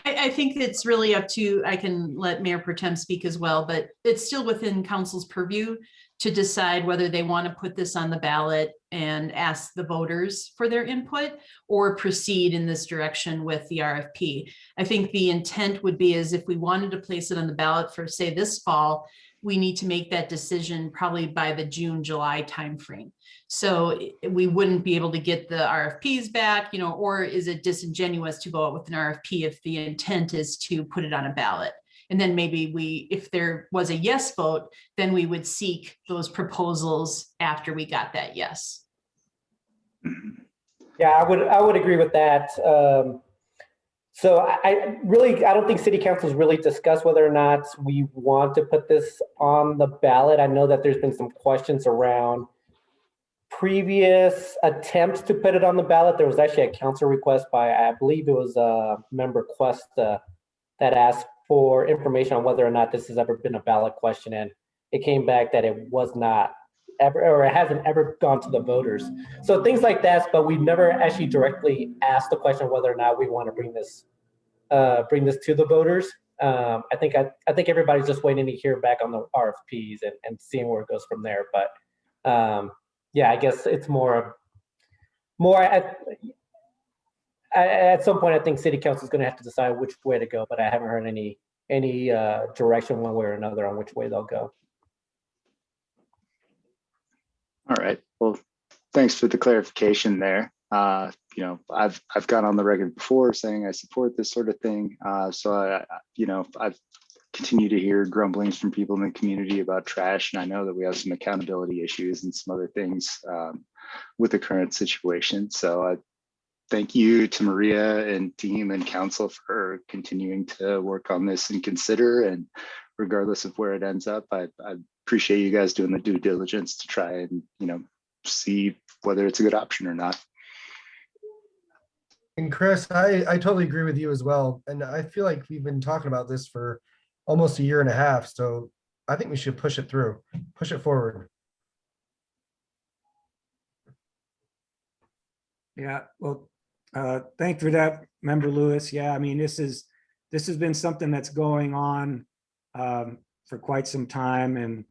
I think it's really up to, I can let Mayor Pro Tem speak as well, but it's still within council's purview to decide whether they want to put this on the ballot and ask the voters for their input or proceed in this direction with the RFP. I think the intent would be is if we wanted to place it on the ballot for, say, this fall, we need to make that decision probably by the June, July timeframe. So we wouldn't be able to get the RFPs back, or is it disingenuous to go out with an RFP if the intent is to put it on a ballot? And then maybe if there was a yes vote, then we would seek those proposals after we got that yes. Yeah, I would agree with that. So I don't think city council's really discussed whether or not we want to put this on the ballot. I know that there's been some questions around previous attempts to put it on the ballot. There was actually a council request by, I believe it was member Quest that asked for information on whether or not this has ever been a ballot question. And it came back that it was not ever, or it hasn't ever gone to the voters. So things like that, but we've never actually directly asked the question whether or not we want to bring this to the voters. I think everybody's just waiting to hear back on the RFPs and seeing where it goes from there. But yeah, I guess it's more at some point. I think city council is going to have to decide which way to go, but I haven't heard any direction one way or another on which way they'll go. All right. Well, thanks for the clarification there. I've gone on the record before saying I support this sort of thing. So I've continued to hear grumblings from people in the community about trash, and I know that we have some accountability issues and some other things with the current situation. So I thank you to Maria and team and council for continuing to work on this and consider. And regardless of where it ends up, I appreciate you guys doing the due diligence to try and see whether it's a good option or not. And Chris, I totally agree with you as well. And I feel like we've been talking about this for almost a year and a half. So I think we should push it through, push it forward. Yeah, well, thank you for that, Member Lewis. Yeah, I mean, this has been something that's going on for quite some time. And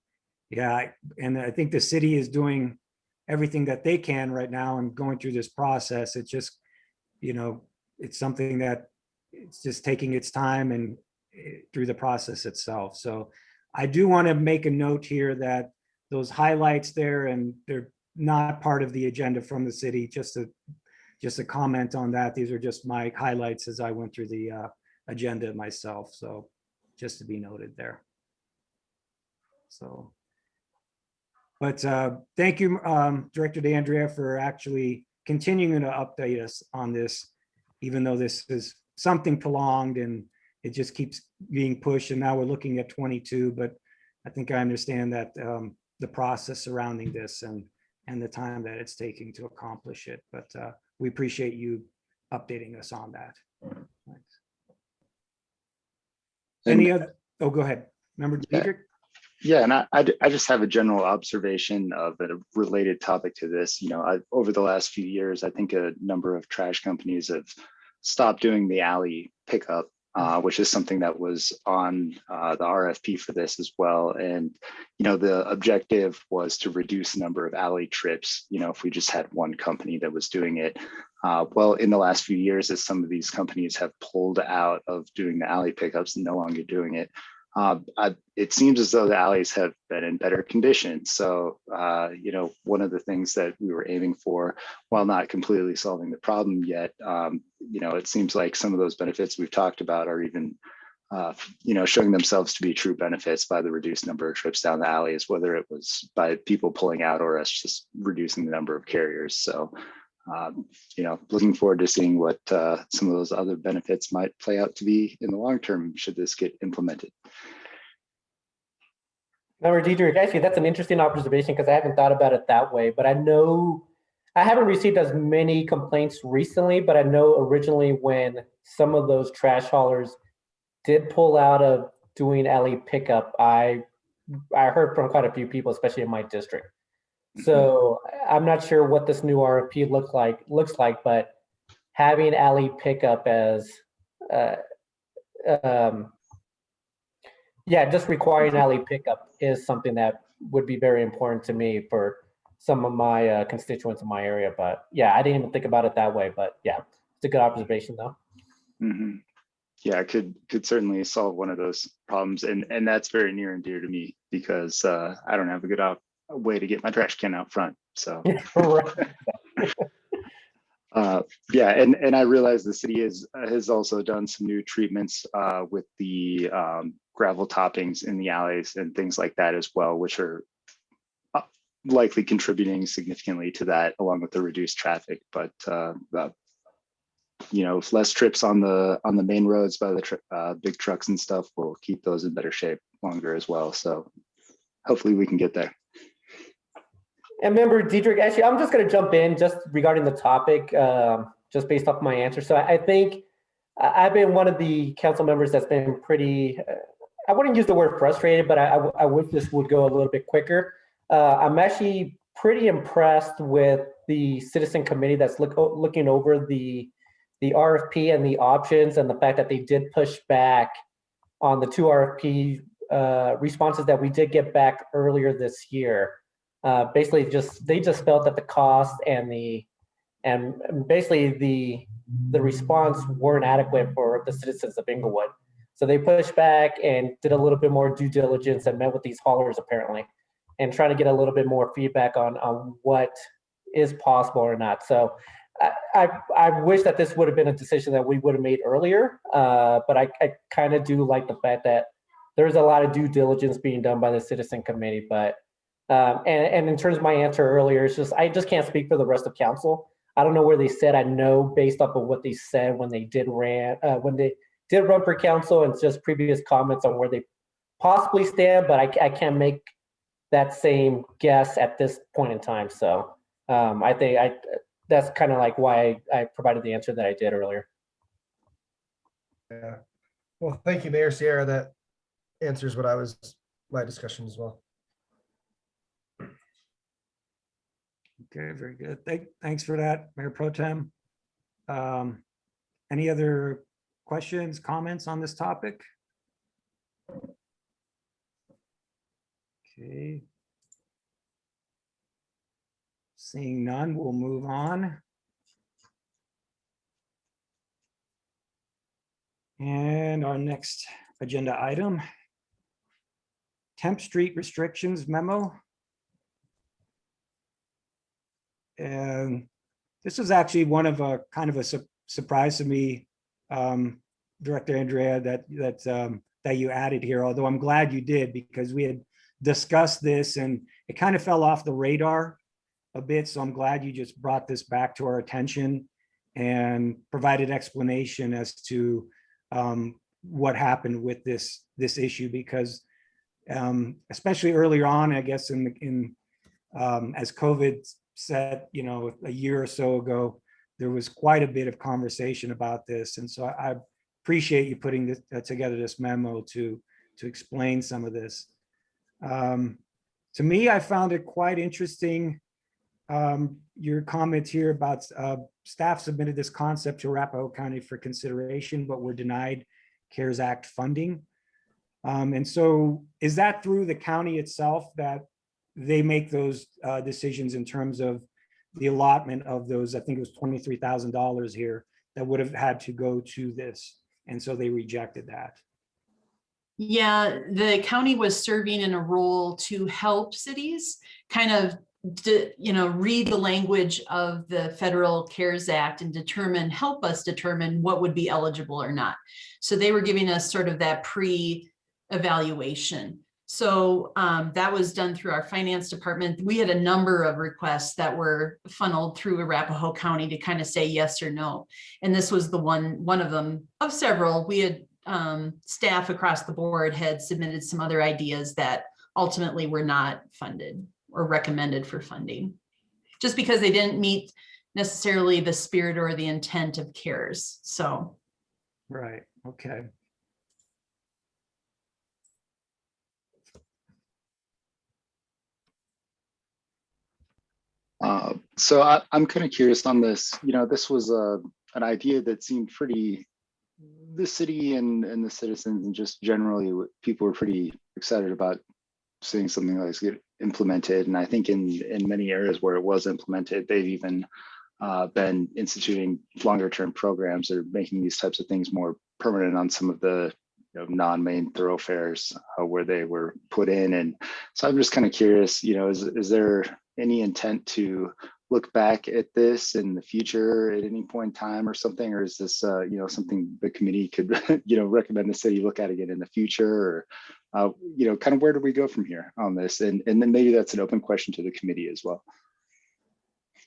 yeah, and I think the city is doing everything that they can right now and going through this process. It's just, it's something that it's just taking its time and through the process itself. So I do want to make a note here that those highlights there, and they're not part of the agenda from the city, just a comment on that. These are just my highlights as I went through the agenda myself. So just to be noted there. So, but thank you, Director DeAndrea, for actually continuing to update us on this, even though this is something prolonged and it just keeps being pushed. And now we're looking at 22, but I think I understand that the process surrounding this and the time that it's taking to accomplish it. But we appreciate you updating us on that. Thanks. Any other? Oh, go ahead. Member Diedrich? Yeah, and I just have a general observation of a related topic to this. Over the last few years, I think a number of trash companies have stopped doing the alley pickup, which is something that was on the RFP for this as well. And, the objective was to reduce the number of alley trips, if we just had one company that was doing it. Well, in the last few years, as some of these companies have pulled out of doing the alley pickups and no longer doing it, it seems as though the alleys have been in better condition. So, one of the things that we were aiming for, while not completely solving the problem yet, it seems like some of those benefits we've talked about are even, showing themselves to be true benefits by the reduced number of trips down the alleys, whether it was by people pulling out or us just reducing the number of carriers. So, looking forward to seeing what some of those other benefits might play out to be in the long term should this get implemented. Member Diedrich, actually, that's an interesting observation because I haven't thought about it that way, but I know I haven't received as many complaints recently, but I know originally when some of those trash haulers did pull out of doing alley pickup, I heard from quite a few people, especially in my district. So I'm not sure what this new RFP looks like, but having alley pickup as, just requiring alley pickup is something that would be very important to me for some of my constituents in my area. But yeah, I didn't even think about it that way. But yeah, it's a good observation though. Mm-hmm. Yeah, it could certainly solve one of those problems, and that's very near and dear to me because I don't have a good way to get my trash can out front. So yeah, and I realize the city has also done some new treatments with the gravel toppings in the alleys and things like that as well, which are likely contributing significantly to that, along with the reduced traffic. But less trips on the main roads by the big trucks and stuff will keep those in better shape longer as well. So hopefully we can get there. And Member Diedrich, actually, I'm just going to jump in just regarding the topic, just based off my answer. So I think I've been one of the council members that's been pretty, I wouldn't use the word frustrated, but I wish this would go a little bit quicker. I'm actually pretty impressed with the citizen committee that's looking over the RFP and the options, and the fact that they did push back on the 2 RFP responses that we did get back earlier this year. Basically, they just felt that the cost and basically the response weren't adequate for the citizens of Englewood. So they pushed back and did a little bit more due diligence and met with these haulers apparently, and trying to get a little bit more feedback on what is possible or not. So I wish that this would have been a decision that we would have made earlier, but I kind of do like the fact that there's a lot of due diligence being done by the citizen committee. But and in terms of my answer earlier, it's just I just can't speak for the rest of council. I don't know where they said. I know based off of what they said when they did run for council, and just previous comments on where they possibly stand, but I can't make that same guess at this point in time. So I think that's kind of like why I provided the answer that I did earlier. Yeah. Well, thank you, Mayor Sierra. That answers my discussion as well. Okay, very good. Thanks for that, Mayor Pro Tem. Any other questions, comments on this topic? Okay. Seeing none, we'll move on. And our next agenda item, Temp Street restrictions memo. And this is actually one of a kind of a surprise to me, Director Andrea, that you added here, although I'm glad you did, because we had discussed this and it kind of fell off the radar a bit. So I'm glad you just brought this back to our attention and provided explanation as to what happened with this issue, because especially earlier on, I guess as COVID set, a year or so ago, there was quite a bit of conversation about this. And so I appreciate you putting together this memo to explain some of this. To me, I found it quite interesting. Your comments here about staff submitted this concept to Arapahoe County for consideration, but were denied CARES Act funding. And so is that through the county itself that they make those decisions in terms of the allotment of those? I think it was $23,000 here that would have had to go to this. And so they rejected that. Yeah, the county was serving in a role to help cities kind of, read the language of the Federal CARES Act and help us determine what would be eligible or not. So they were giving us sort of that pre-evaluation. So that was done through our finance department. We had a number of requests that were funneled through Arapahoe County to kind of say yes or no. And this was the one of them of several. We had staff across the board had submitted some other ideas that ultimately were not funded or recommended for funding, just because they didn't meet necessarily the spirit or the intent of CARES. So. Right, okay. So I'm kind of curious on this. This was an idea that seemed pretty, the city and the citizens and just generally people were pretty excited about seeing something like this get implemented. And I think in many areas where it was implemented, they've even been instituting longer term programs or making these types of things more permanent on some of the non-main thoroughfares where they were put in. And so I'm just kind of curious, is there any intent to look back at this in the future at any point in time or something? Or is this, something the committee could, recommend the city look at again in the future? Or, kind of where do we go from here on this? And then maybe that's an open question to the committee as well.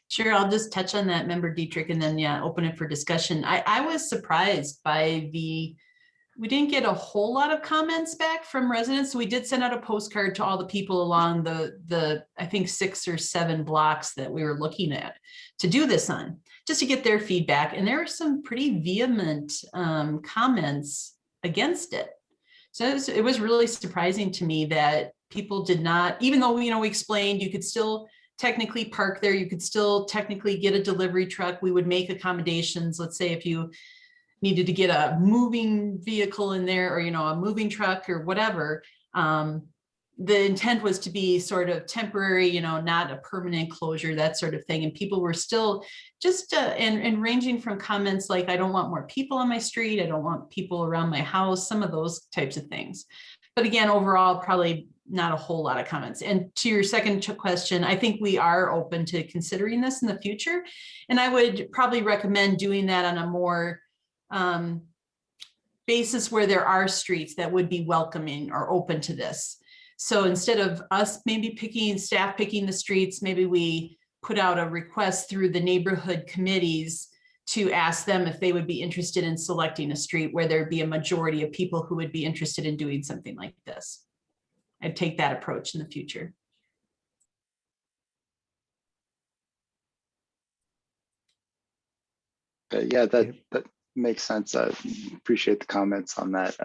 Sure, I'll just touch on that, Member Dietrich, and then open it for discussion. I was surprised by we didn't get a whole lot of comments back from residents. We did send out a postcard to all the people along the I think 6 or 7 blocks that we were looking at to do this on, just to get their feedback. And there were some pretty vehement comments against it. So it was really surprising to me that people did not, even though we explained you could still technically park there, you could still technically get a delivery truck. We would make accommodations. Let's say if you needed to get a moving vehicle in there or, a moving truck or whatever. The intent was to be sort of temporary, not a permanent closure, that sort of thing. And people were still just, and ranging from comments like, I don't want more people on my street. I don't want people around my house, some of those types of things. But again, overall, probably not a whole lot of comments. And to your second question, I think we are open to considering this in the future. And I would probably recommend doing that on a more basis where there are streets that would be welcoming or open to this. So instead of us maybe staff picking the streets, maybe we put out a request through the neighborhood committees to ask them if they would be interested in selecting a street where there'd be a majority of people who would be interested in doing something like this. I'd take that approach in the future. Yeah, that makes sense. I appreciate the comments on that.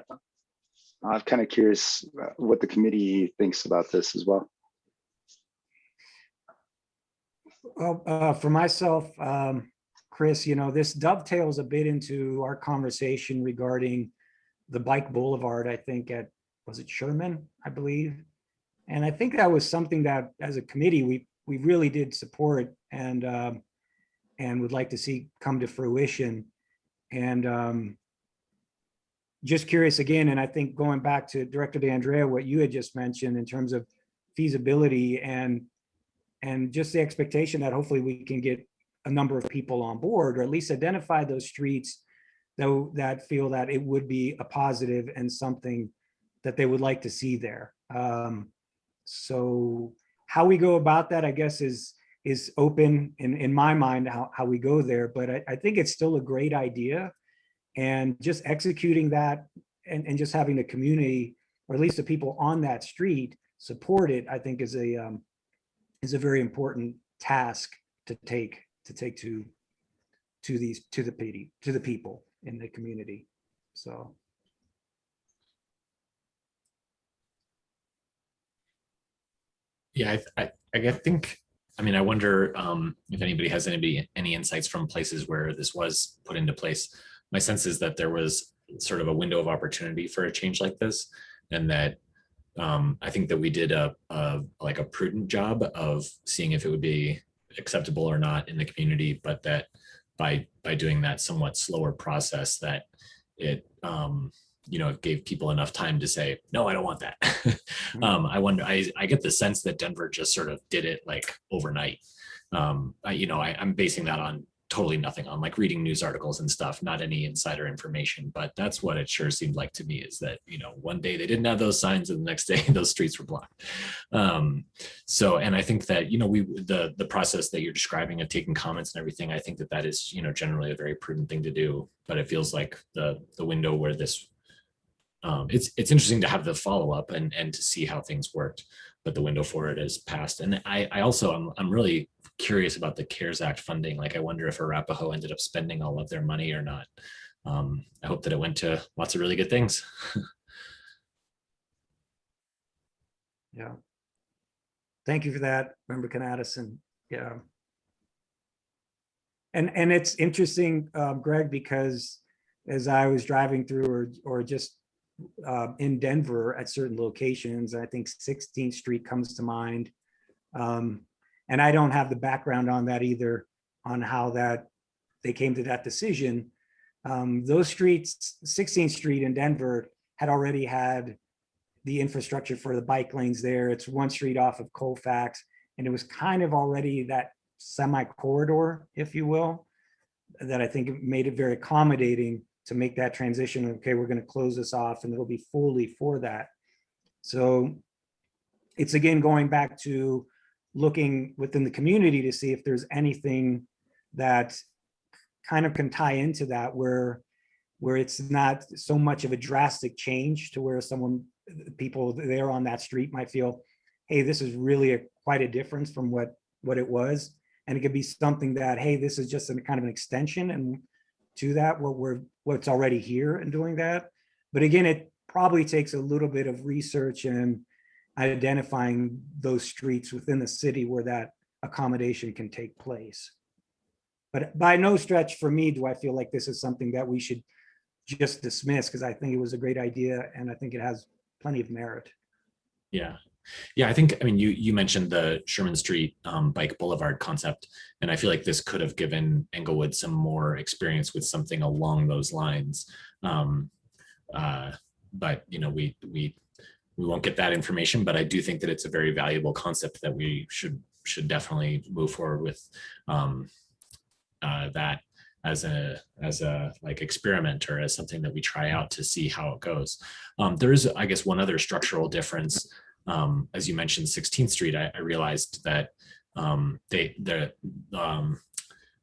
I'm kind of curious what the committee thinks about this as well. Well, for myself, Chris, this dovetails a bit into our conversation regarding the bike boulevard, I think was it Sherman, I believe. And I think that was something that as a committee, we really did support and would like to see come to fruition. And just curious again, and I think going back to Director DeAndrea, what you had just mentioned in terms of feasibility and just the expectation that hopefully we can get a number of people on board, or at least identify those streets that feel that it would be a positive and something that they would like to see there. So how we go about that, I guess, is open in my mind, how we go there. But I think it's still a great idea. And just executing that and just having the community, or at least the people on that street, support it, I think is a very important task to take to the people in the community. So. Yeah, I think, I mean, I wonder if anybody has any insights from places where this was put into place. My sense is that there was sort of a window of opportunity for a change like this, and that I think that we did a like a prudent job of seeing if it would be acceptable or not in the community, but that by doing that somewhat slower process, that it you know, it gave people enough time to say, no, I don't want that. I wonder, I get the sense that Denver just sort of did it like overnight. You know, I'm basing that on totally nothing, on like reading news articles and stuff, not any insider information, but that's what it sure seemed like to me, is that, you know, one day they didn't have those signs and the next day those streets were blocked. So, and I think that, you know, the process that you're describing of taking comments and everything, I think that that is, you know, generally a very prudent thing to do, but it feels like the window where this, it's interesting to have the follow-up and to see how things worked, but the window for it is passed. And I also, I'm really curious about the CARES Act funding. Like, I wonder if Arapahoe ended up spending all of their money or not. I hope that it went to lots of really good things. Yeah. Thank you for that, Member Canaddison. Yeah. And it's interesting, Greg, because as I was driving through or just in Denver at certain locations, I think 16th Street comes to mind. And I don't have the background on that either, on how that they came to that decision. Those streets, 16th Street in Denver, had already had the infrastructure for the bike lanes there. It's one street off of Colfax, and it was kind of already that semi-corridor, if you will, that I think it made it very accommodating to make that transition. Okay, we're going to close this off and it'll be fully for that. So it's again going back to looking within the community to see if there's anything that kind of can tie into that, where it's not so much of a drastic change to where people there on that street might feel, hey, this is really quite a difference from what it was. And it could be something that, hey, this is just a kind of an extension and to that what's already here and doing that. But again, it probably takes a little bit of research and identifying those streets within the city where that accommodation can take place. But by no stretch for me do I feel like this is something that we should just dismiss, because I think it was a great idea and I think it has plenty of merit. Yeah. Yeah, I think, I mean, you mentioned the Sherman Street Bike Boulevard concept, and I feel like this could have given Englewood some more experience with something along those lines. But, you know, we won't get that information, but I do think that it's a very valuable concept that we should definitely move forward with that as a like experiment, or as something that we try out to see how it goes. There is, I guess, one other structural difference. As you mentioned, 16th Street, I realized that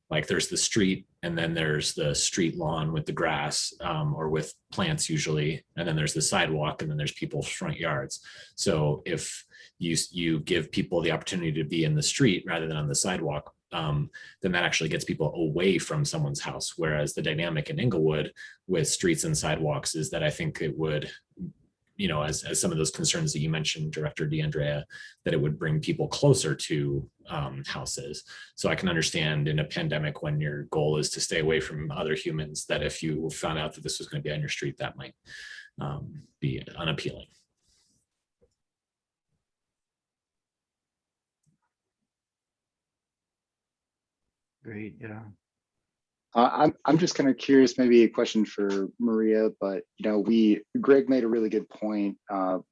like there's the street, and then there's the street lawn with the grass or with plants usually, and then there's the sidewalk, and then there's people's front yards. So if you give people the opportunity to be in the street rather than on the sidewalk, then that actually gets people away from someone's house. Whereas the dynamic in Englewood with streets and sidewalks is that I think it would, you know, as some of those concerns that you mentioned, Director DeAndrea, that it would bring people closer to houses. So I can understand in a pandemic, when your goal is to stay away from other humans, that if you found out that this was going to be on your street, that might be unappealing. Great, yeah. I'm just kind of curious, maybe a question for Maria, but you know, Greg made a really good point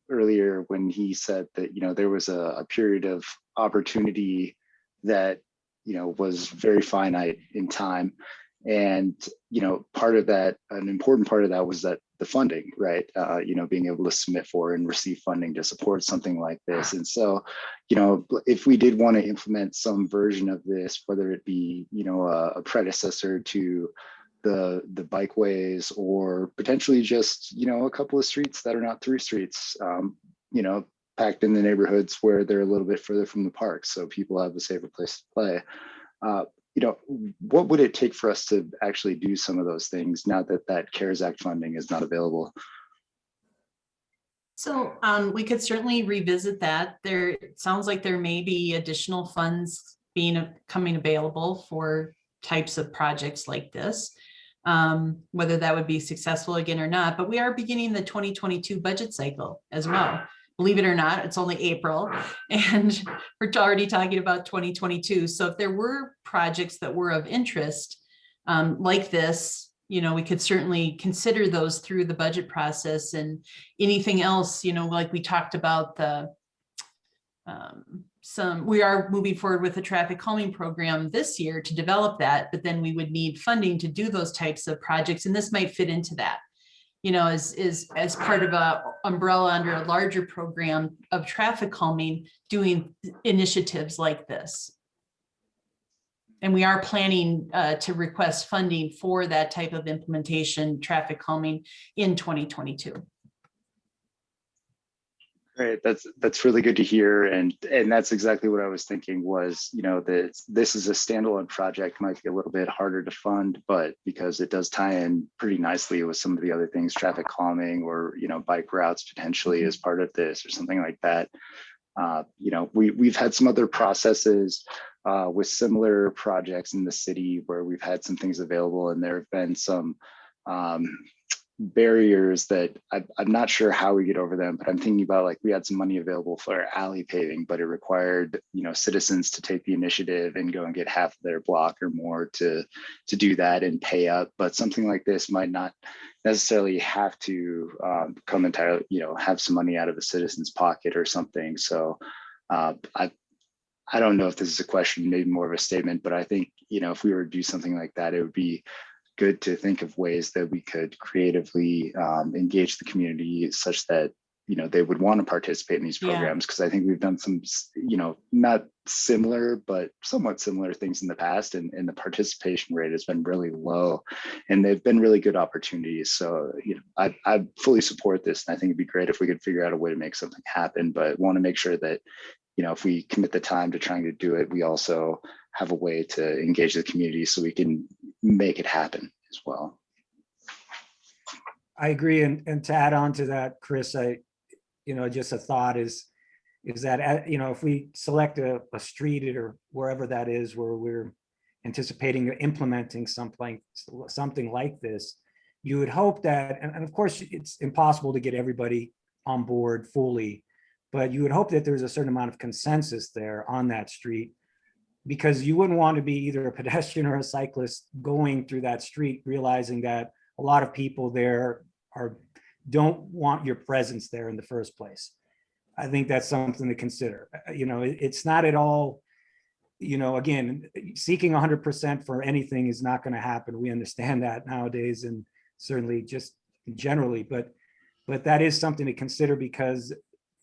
earlier when he said that, you know, there was a period of opportunity that, you know, was very finite in time. And, you know, part of that, an important part of that was that the funding, right? You know, being able to submit for and receive funding to support something like this. And so, you know, if we did want to implement some version of this, whether it be, you know, a predecessor to the bikeways, or potentially just, you know, a couple of streets that are not through streets, you know, packed in the neighborhoods where they're a little bit further from the park, so people have a safer place to play. You know, what would it take for us to actually do some of those things now that that CARES Act funding is not available? So we could certainly revisit that. There, it sounds like there may be additional funds coming available for types of projects like this. Whether that would be successful again or not, but we are beginning the 2022 budget cycle as well. Believe it or not, it's only April and we're already talking about 2022. So if there were projects that were of interest like this, you know, we could certainly consider those through the budget process, and anything else, you know, like we talked about the we are moving forward with a traffic calming program this year to develop that, but then we would need funding to do those types of projects. And this might fit into that, you know, as part of a umbrella under a larger program of traffic calming, doing initiatives like this. And we are planning to request funding for that type of implementation, traffic calming, in 2022. Great, that's really good to hear, and that's exactly what I was thinking was, you know, that this is a standalone project, might be a little bit harder to fund, but because it does tie in pretty nicely with some of the other things, traffic calming, or, you know, bike routes potentially as part of this or something like that. You know, we've had some other processes with similar projects in the city where we've had some things available, and there have been some barriers that I'm not sure how we get over them, but I'm thinking about, like, we had some money available for alley paving, but it required, you know, citizens to take the initiative and go and get half of their block or more to do that and pay up. But something like this might not necessarily have to come entirely, you know, have some money out of the citizen's pocket or something. So I don't know if this is a question, maybe more of a statement, but I think, you know, if we were to do something like that, it would be good to think of ways that we could creatively engage the community such that, you know, they would want to participate in these programs. Because I think we've done some, you know, not similar, but somewhat similar things in the past, and the participation rate has been really low, and they've been really good opportunities. So, you know, I fully support this, and I think it'd be great if we could figure out a way to make something happen, but want to make sure that, you know, if we commit the time to trying to do it, we also have a way to engage the community so we can make it happen as well. I agree. And to add on to that, Chris, you know, just a thought is that, you know, if we select a street or wherever that is where we're anticipating implementing something like this, you would hope that, and of course it's impossible to get everybody on board fully, but you would hope that there's a certain amount of consensus there on that street, because you wouldn't want to be either a pedestrian or a cyclist going through that street, realizing that a lot of people there don't want your presence there in the first place. I think that's something to consider. You know, it's not at all, you know, again, seeking 100% for anything is not going to happen. We understand that nowadays, and certainly just generally, but that is something to consider, because,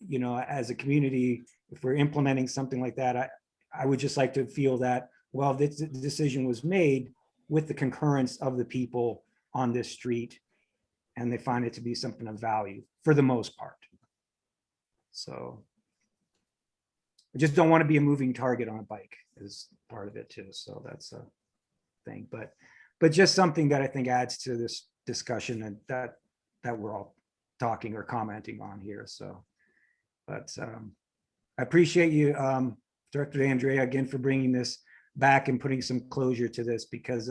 you know, as a community, if we're implementing something like that, I would just like to feel that, well, this decision was made with the concurrence of the people on this street, and they find it to be something of value for the most part. So I just don't want to be a moving target on a bike is part of it too. So that's a thing, but just something that I think adds to this discussion, and that we're all talking or commenting on here. So, but I appreciate you, Director Andrea, again, for bringing this back and putting some closure to this, because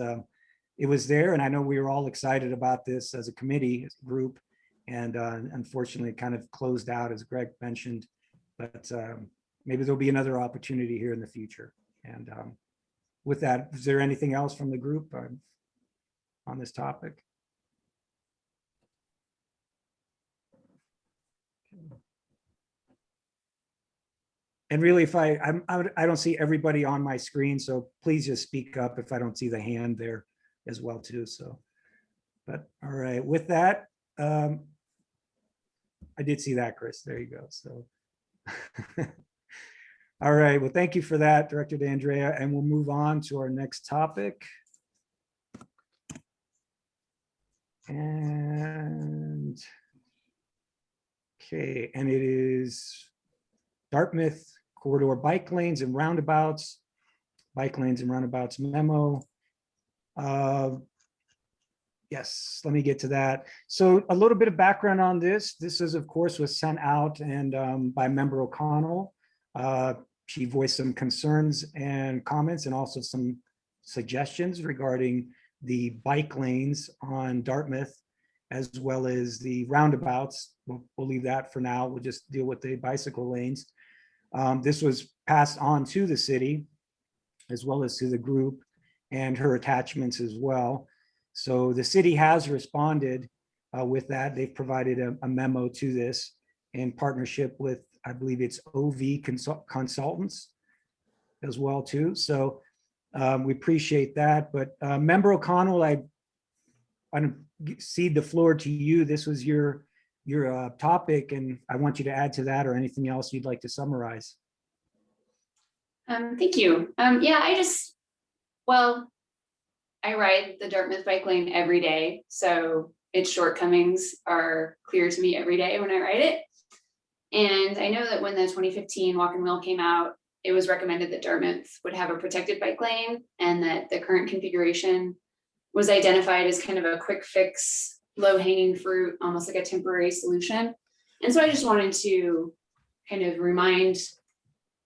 it was there, and I know we were all excited about this as a committee, as a group, and unfortunately it kind of closed out, as Greg mentioned, but maybe there'll be another opportunity here in the future. And with that, is there anything else from the group on this topic? And really, if I don't see everybody on my screen, so please just speak up if I don't see the hand there as well too. So, but all right, with that, I did see that, Chris. There you go. So, all right. Well, thank you for that, Director D'Andrea, and we'll move on to our next topic. And okay, and it is Dartmouth corridor bike lanes and roundabouts, memo. Yes, let me get to that. So a little bit of background on this. This is, of course, was sent out and by Member O'Connell. She voiced some concerns and comments and also some suggestions regarding the bike lanes on Dartmouth, as well as the roundabouts. We'll leave that for now. We'll just deal with the bicycle lanes. This was passed on to the city, as well as to the group and her attachments as well. So the city has responded with that. They've provided a memo to this in partnership with, I believe it's OV Consultants as well too. So we appreciate that. But Member O'Connell, I cede the floor to you. This was your topic, and I want you to add to that or anything else you'd like to summarize. Thank you. Well, I ride the Dartmouth bike lane every day, so its shortcomings are clear to me every day when I ride it. And I know that when the 2015 Walk and Wheel came out, it was recommended that Dartmouth would have a protected bike lane, and that the current configuration was identified as kind of a quick fix, low hanging fruit, almost like a temporary solution. And so I just wanted to kind of remind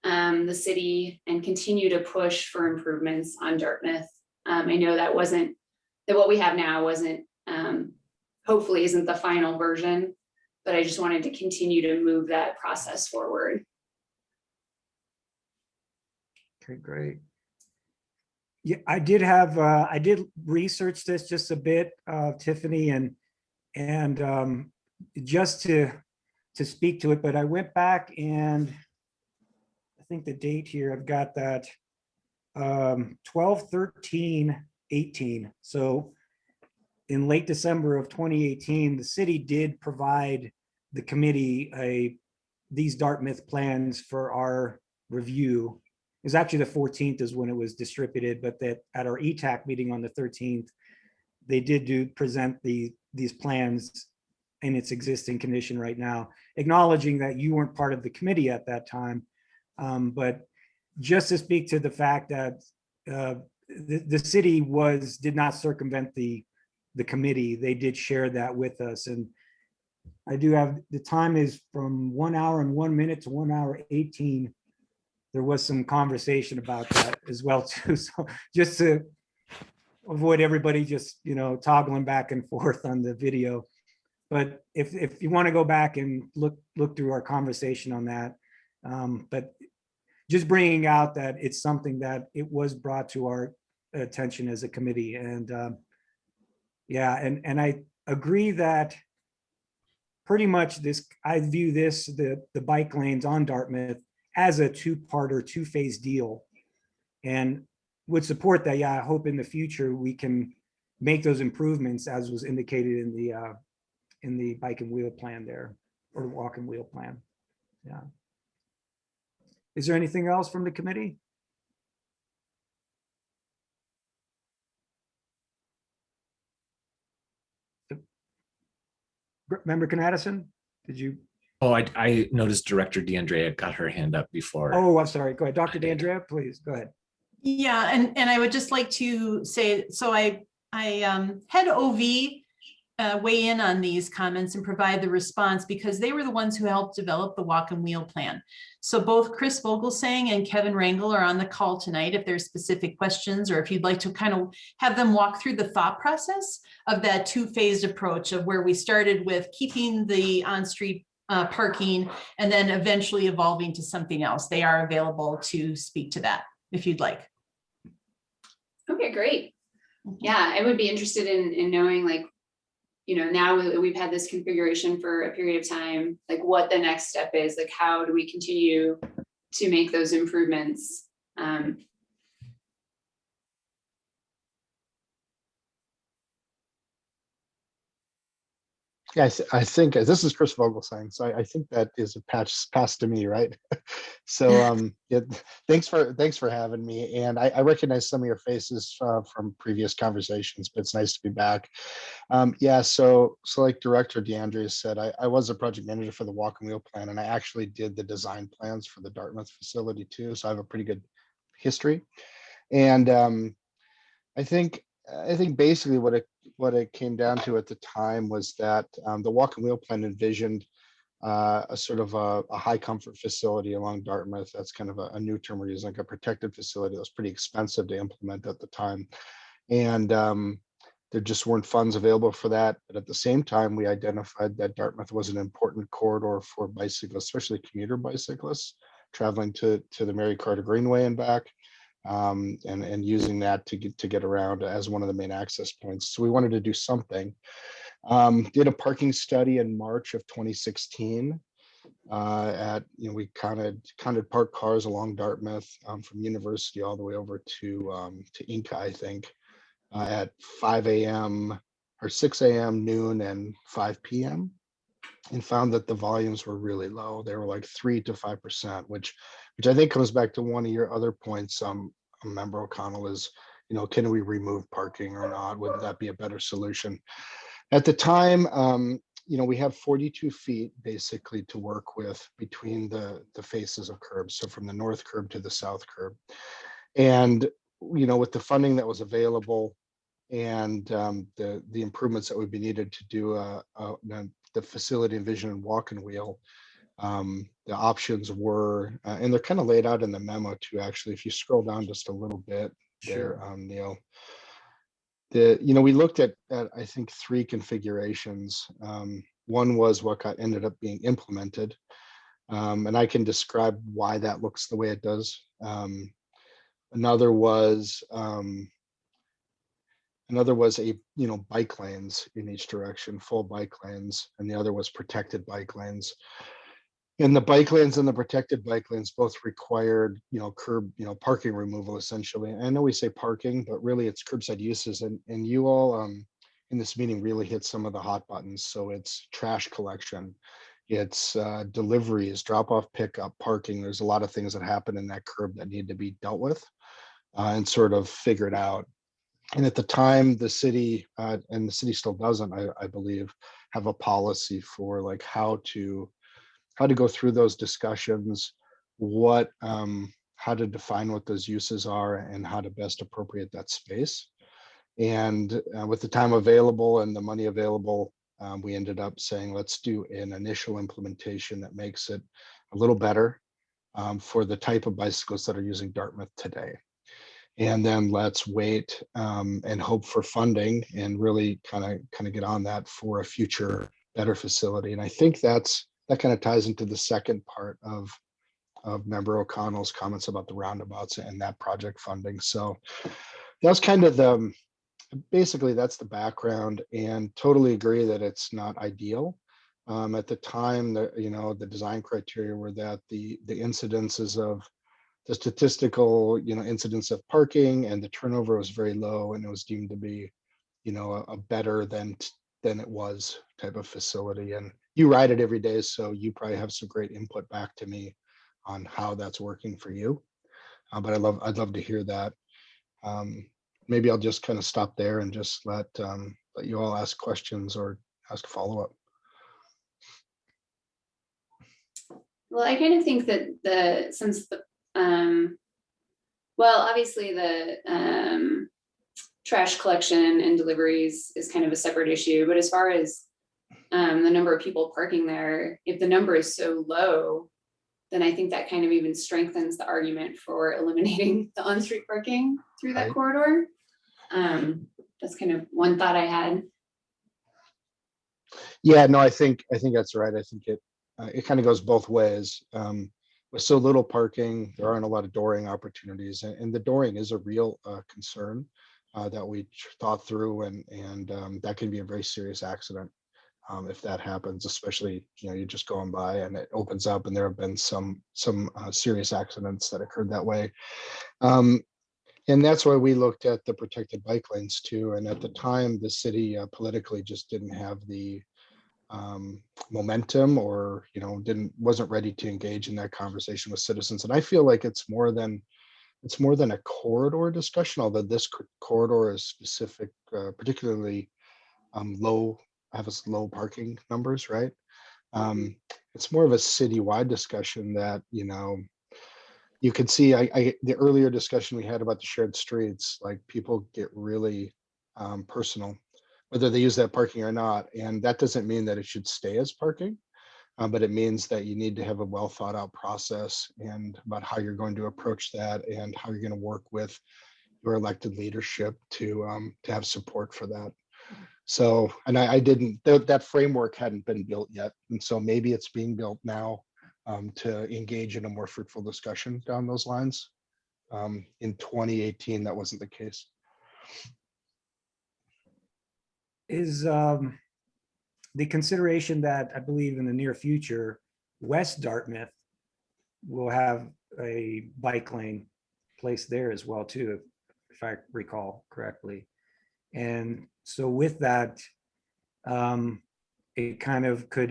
the city and continue to push for improvements on Dartmouth. I know that what we have now wasn't, hopefully isn't the final version, but I just wanted to continue to move that process forward. Okay, great. Yeah, I did research this just a bit, Tiffany, and just to speak to it, but I went back and I think the date here, I've got that 12/13/18. So in late December of 2018, the city did provide the committee these Dartmouth plans for our review. It was actually the 14th is when it was distributed, but that at our ETAC meeting on the 13th, they did present these plans in its existing condition right now, acknowledging that you weren't part of the committee at that time. But just to speak to the fact that the city did not circumvent the committee, they did share that with us. And I do have, the time is from 1 hour and 1 minute to 1 hour 18. There was some conversation about that as well too. So just to avoid everybody just, toggling back and forth on the video. But if you want to go back and look through our conversation on that, but just bringing out that it's something that it was brought to our attention as a committee. And yeah, and I agree that pretty much I view the bike lanes on Dartmouth as a two-part or two-phase deal, and would support that. Yeah, I hope in the future we can make those improvements as was indicated in the bike and wheel plan there, or walk and wheel plan. Yeah. Is there anything else from the committee? Member Knattison, did you? Oh, I noticed Director DeAndrea got her hand up before. Oh, I'm sorry. Go ahead. Dr. DeAndrea, please go ahead. Yeah, and I would just like to say, so I had OV weigh in on these comments and provide the response, because they were the ones who helped develop the walk and wheel plan. So both Chris Vogelsang and Kevin Rangel are on the call tonight if there's specific questions, or if you'd like to kind of have them walk through the thought process of that two-phased approach of where we started with keeping the on-street parking and then eventually evolving to something else. They are available to speak to that if you'd like. Okay, great. Yeah, I would be interested in knowing, like, now we've had this configuration for a period of time, like what the next step is, like how do we continue to make those improvements? Yeah, I think this is Chris Vogelsang, so I think that is a pass to me, right? So yeah, thanks for having me, and I recognize some of your faces from previous conversations, but it's nice to be back. Yeah, so like Director DeAndrea said, I was a project manager for the walk and wheel plan, and I actually did the design plans for the Dartmouth facility too, so I have a pretty good history. And I think basically what what it came down to at the time was that the walk and wheel plan envisioned a sort of a high comfort facility along Dartmouth. That's kind of a new term we're using, like a protected facility that was pretty expensive to implement at the time. And there just weren't funds available for that. But at the same time, we identified that Dartmouth was an important corridor for bicyclists, especially commuter bicyclists traveling to the Mary Carter Greenway and back, and using that to get around as one of the main access points. So we wanted to do something. Did a parking study in March of 2016. We counted parked cars along Dartmouth from University all the way over to Inca, I think, at 5 a.m. or 6 a.m., noon, and 5 p.m. and found that the volumes were really low. They were like 3 to 5%, which I think comes back to one of your other points, Member O'Connell, is, can we remove parking or not? Would that be a better solution? At the time, we have 42 feet basically to work with between the faces of curbs. So from the north curb to the south curb. And, with the funding that was available and the improvements that would be needed to do the facility envision and walk and wheel, the options were, and they're kind of laid out in the memo too, actually, if you scroll down just a little bit there, Neil. We looked at I think 3 configurations. One was what ended up being implemented, and I can describe why that looks the way it does. Another was bike lanes in each direction, full bike lanes, and the other was protected bike lanes. And the bike lanes and the protected bike lanes both required, curb, parking removal essentially. I know we say parking, but really it's curbside uses. And you all in this meeting really hit some of the hot buttons. So it's trash collection, it's deliveries, drop off, pickup, parking. There's a lot of things that happen in that curb that need to be dealt with and sort of figured out. And at the time, the city, and the city still doesn't, I believe, have a policy for like how to go through those discussions, how to define what those uses are and how to best appropriate that space. And with the time available and the money available, we ended up saying, let's do an initial implementation that makes it a little better for the type of bicycles that are using Dartmouth today. And then let's wait and hope for funding and really kind of get on that for a future better facility. And I think that kind of ties into the second part of Member O'Connell's comments about the roundabouts and that project funding. So that's kind of basically that's the background, and totally agree that it's not ideal. At the time, the design criteria were that the incidences of the statistical, incidence of parking and the turnover was very low, and it was deemed to be, a better than it was type of facility. And you ride it every day, so you probably have some great input back to me on how that's working for you. But I'd love to hear that. Maybe I'll just kind of stop there and just let you all ask questions or ask follow-up. Well, I kind of think that obviously the trash collection and deliveries is kind of a separate issue, but as far as the number of people parking there, if the number is so low, then I think that kind of even strengthens the argument for eliminating the on-street parking through that corridor. That's kind of one thought I had. Yeah, no, I think that's right. I think it kind of goes both ways. With so little parking, there aren't a lot of dooring opportunities, and the dooring is a real concern that we thought through, and that can be a very serious accident if that happens, especially you're just going by and it opens up, and there have been some serious accidents that occurred that way. And that's why we looked at the protected bike lanes too. And at the time, the city politically just didn't have the momentum, or wasn't ready to engage in that conversation with citizens. And I feel like it's more than a corridor discussion, although this corridor is specific, particularly low parking numbers, right? It's more of a citywide discussion that you can see. The earlier discussion we had about the shared streets, like people get really personal whether they use that parking or not. And that doesn't mean that it should stay as parking, but it means that you need to have a well thought out process and about how you're going to approach that and how you're going to work with your elected leadership to have support for that. So, and I didn't, that framework hadn't been built yet. And so maybe it's being built now to engage in a more fruitful discussion down those lines. In 2018, that wasn't the case. Is the consideration that I believe in the near future, West Dartmouth will have a bike lane placed there as well too, if I recall correctly. And so with that, it kind of could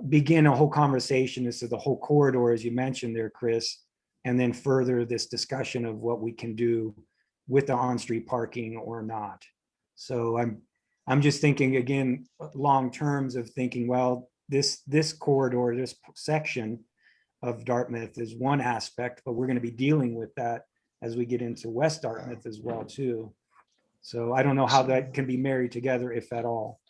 begin a whole conversation as to the whole corridor, as you mentioned there, Chris, and then further this discussion of what we can do with the on-street parking or not. So I'm just thinking again, long terms of thinking, well, this corridor, this section of Dartmouth is one aspect, but we're going to be dealing with that as we get into West Dartmouth as well too. So I don't know how that can be married together, if at all.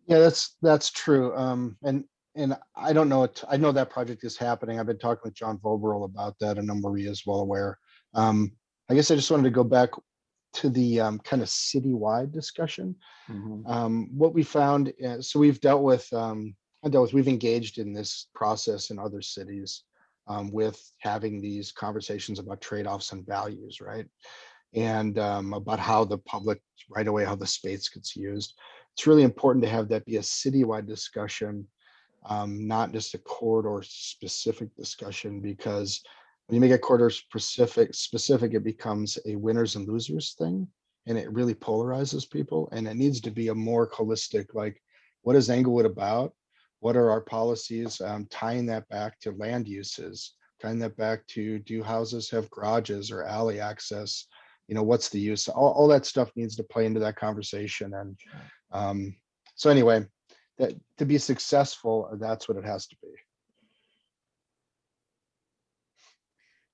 Yeah, that's true. And I don't know I know that project is happening. I've been talking with John Voberl about that, and Maria is well aware. I guess I just wanted to go back to the kind of citywide discussion. What we found, so we've we've engaged in this process in other cities with having these conversations about trade-offs and values, right? And about how the public right away, how the space gets used. It's really important to have that be a citywide discussion, not just a corridor specific discussion, because when you make a corridor specific, it becomes a winners and losers thing, and it really polarizes people. And it needs to be a more holistic, like, what is Englewood about? What are our policies? Tying that back to land uses, tying that back to, do houses have garages or alley access? You know, what's the use? All that stuff needs to play into that conversation. And so anyway, that to be successful, that's what it has to be.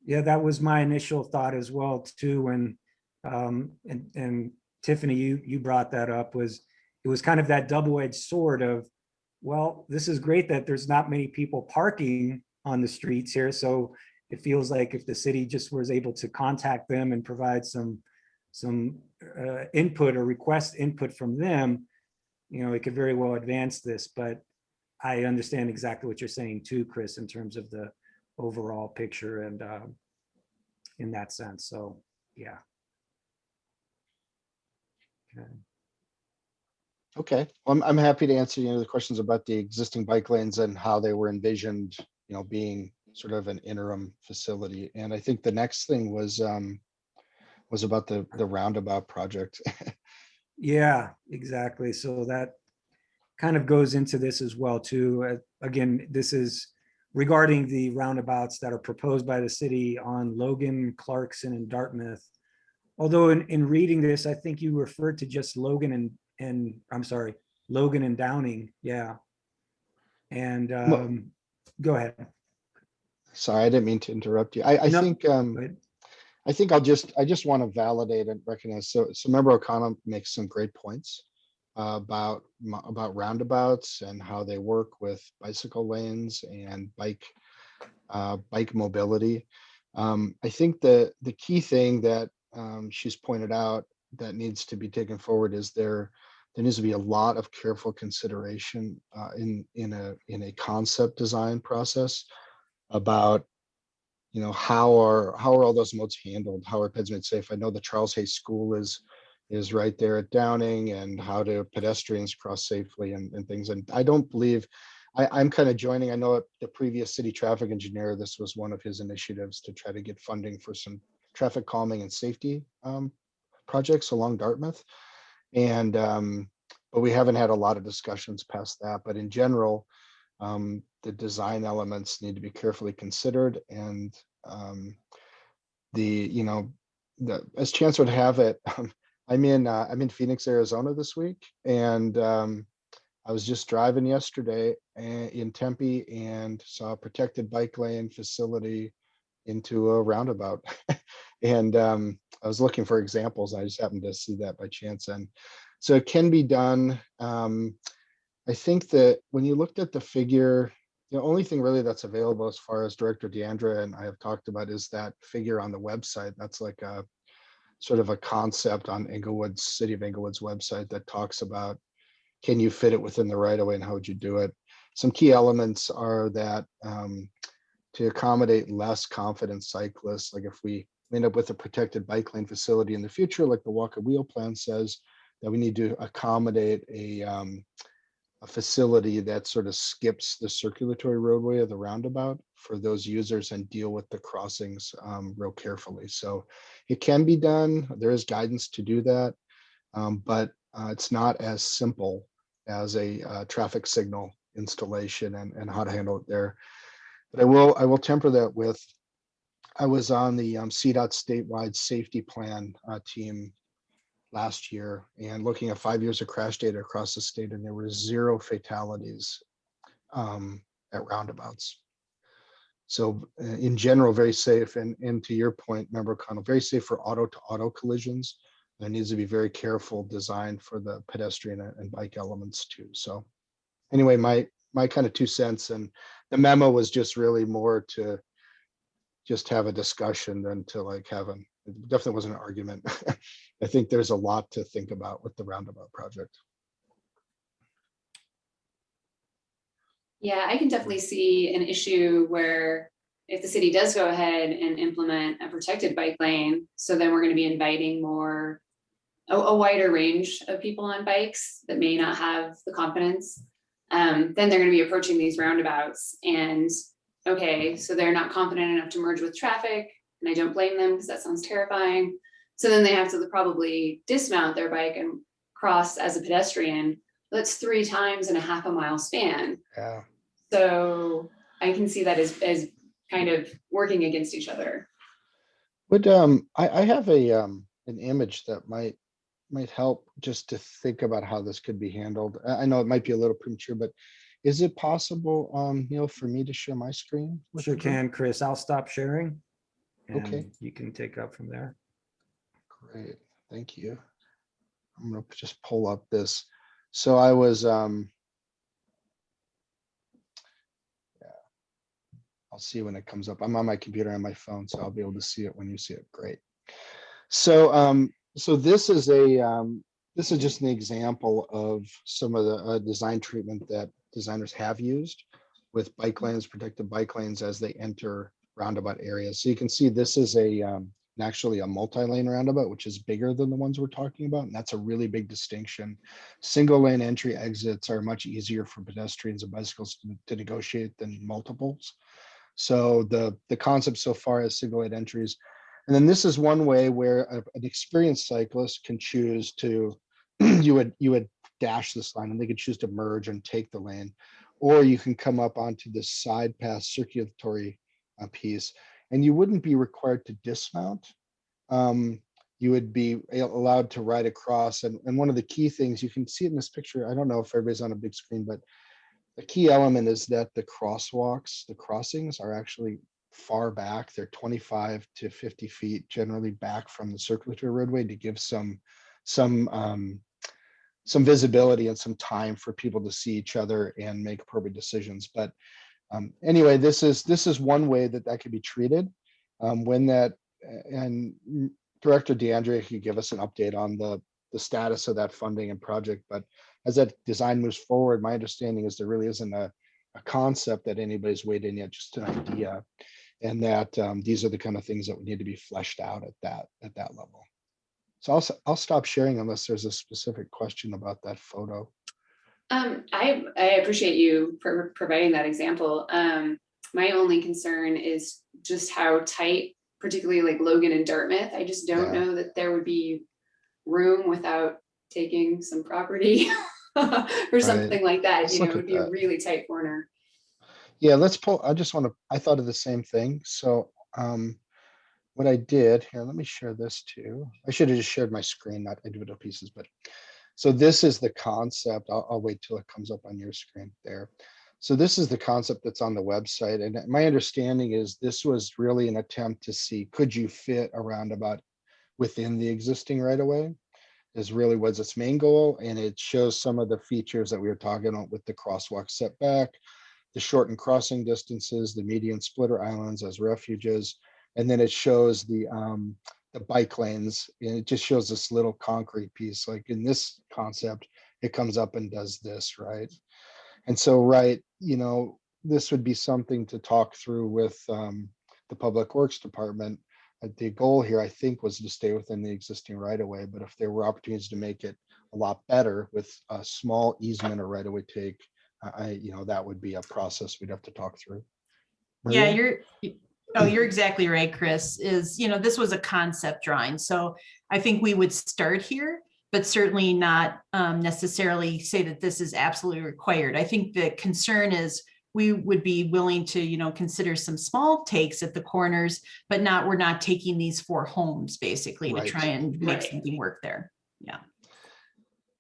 Yeah, that was my initial thought as well too. When and Tiffany, you brought that up, was it was kind of that double-edged sword of, well, this is great that there's not many people parking on the streets here, so it feels like if the city just was able to contact them and provide some input or request input from them, you know, it could very well advance this. But I understand exactly what you're saying too, Chris, in terms of the overall picture and in that sense. So yeah. Okay, well, I'm happy to answer the questions about the existing bike lanes and how they were envisioned, you know, being sort of an interim facility. And I think the next thing was about the roundabout project. Yeah, exactly. So that kind of goes into this as well too. Again, this is regarding the roundabouts that are proposed by the city on Logan, Clarkson, and Dartmouth. Although in reading this, I think you referred to just Logan and I'm sorry, Logan and Downing. Yeah. And go ahead. Sorry, I didn't mean to interrupt you. I No, think go ahead. I think I just want to validate and recognize. So Member O'Connor makes some great points about roundabouts and how they work with bicycle lanes and bike mobility. I think the key thing that she's pointed out that needs to be taken forward is there needs to be a lot of careful consideration in a concept design process about, you know, how are all those modes handled? How are peds made safe? I know the Charles Hayes School is right there at Downing, and how do pedestrians cross safely and things. And I don't believe, I'm kind of joining, I know the previous city traffic engineer, this was one of his initiatives to try to get funding for some traffic calming and safety projects along Dartmouth. And but we haven't had a lot of discussions past that. But in general, the design elements need to be carefully considered. And as chance would have it, I'm in Phoenix, Arizona this week, and I was just driving yesterday in Tempe and saw a protected bike lane facility into a roundabout. And I was looking for examples. I just happened to see that by chance. And so it can be done. I think that when you looked at the figure, the only thing really that's available as far as Director Deandra and I have talked about is that figure on the website. That's like a sort of a concept on Englewood's, City of Englewood's website that talks about, can you fit it within the right of way and how would you do it? Some key elements are that to accommodate less confident cyclists, like if we end up with a protected bike lane facility in the future, like the walk and wheel plan says, that we need to accommodate a facility that sort of skips the circulatory roadway of the roundabout for those users and deal with the crossings real carefully. So it can be done. There is guidance to do that, but it's not as simple as a traffic signal installation and how to handle it there. But I will temper that with, I was on the CDOT statewide safety plan team last year and looking at 5 years of crash data across the state, and there were 0 fatalities at roundabouts. So in general, very safe. And to your point, Member Connell, very safe for auto-to-auto collisions. There needs to be very careful design for the pedestrian and bike elements too. So anyway, my kind of 2 cents, and the memo was just really more to just have a discussion than to like have it definitely wasn't an argument. I think there's a lot to think about with the roundabout project. Yeah, I can definitely see an issue where if the city does go ahead and implement a protected bike lane, so then we're going to be inviting more, a wider range of people on bikes that may not have the confidence. Then they're going to be approaching these roundabouts and okay, so they're not confident enough to merge with traffic, and I don't blame them because that sounds terrifying. So then they have to probably dismount their bike and cross as a pedestrian. That's 3 times in a half a mile span. Yeah. So I can see that as kind of working against each other. But I have an image that might help just to think about how this could be handled. I know it might be a little premature, but is it possible, Neil, for me to share my screen? Sure can, Chris. I'll stop sharing. Okay. And you can take up from there. Great, thank you. I'm gonna just pull up this. So I was, yeah, I'll see when it comes up. I'm on my computer and my phone, so I'll be able to see it when you see it. Great. So, so this is just an example of some of the design treatment that designers have used with bike lanes, protected bike lanes as they enter roundabout areas. So you can see this is actually a multi-lane roundabout, which is bigger than the ones we're talking about. And that's a really big distinction. Single lane entry exits are much easier for pedestrians and bicycles to negotiate than multiples. So the concept so far is single lane entries. And then this is one way where an experienced cyclist can choose to, you would dash this line and they could choose to merge and take the lane, or you can come up onto this side pass circulatory piece, and you wouldn't be required to dismount. You would be allowed to ride across. And one of the key things, you can see it in this picture, I don't know if everybody's on a big screen, but the key element is that the crosswalks, the crossings are actually far back. They're 25 to 50 feet generally back from the circulatory roadway to give some visibility and some time for people to see each other and make appropriate decisions. But anyway, this is one way that could be treated. When that, and Director DeAndre could give us an update on the status of that funding and project. But as that design moves forward, my understanding is there really isn't a concept that anybody's weighed in yet, just an idea, and that these are the kind of things that would need to be fleshed out at that level. So I'll stop sharing unless there's a specific question about that photo. I appreciate you providing that example. My only concern is just how tight, particularly like Logan and Dartmouth. I just don't know that there would be room without taking some property or something like that. Let's It would be a really tight corner. Yeah, let's pull. I thought of the same thing. So what I did here, let me share this too. I should have just shared my screen, not individual pieces, but so this is the concept. I'll wait till it comes up on your screen there. So this is the concept that's on the website. And my understanding is this was really an attempt to see, could you fit a roundabout within the existing right of way? Is really was its main goal. And it shows some of the features that we were talking about with the crosswalk setback, the shortened crossing distances, the median splitter islands as refuges. And then it shows the bike lanes, and it just shows this little concrete piece. Like in this concept, it comes up and does this, right? And so, right, you know, this would be something to talk through with the Public Works Department. The goal here, I think, was to stay within the existing right of way, but if there were opportunities to make it a lot better with a small easement or right of way take, you know, that would be a process we'd have to talk through. Yeah, Maria? you're exactly right, Chris, is, you know, this was a concept drawing. So I think we would start here, but certainly not necessarily say that this is absolutely required. I think the concern is we would be willing to, you know, consider some small takes at the corners, but we're not taking these 4 homes basically to Right. try and make something work there. Yeah.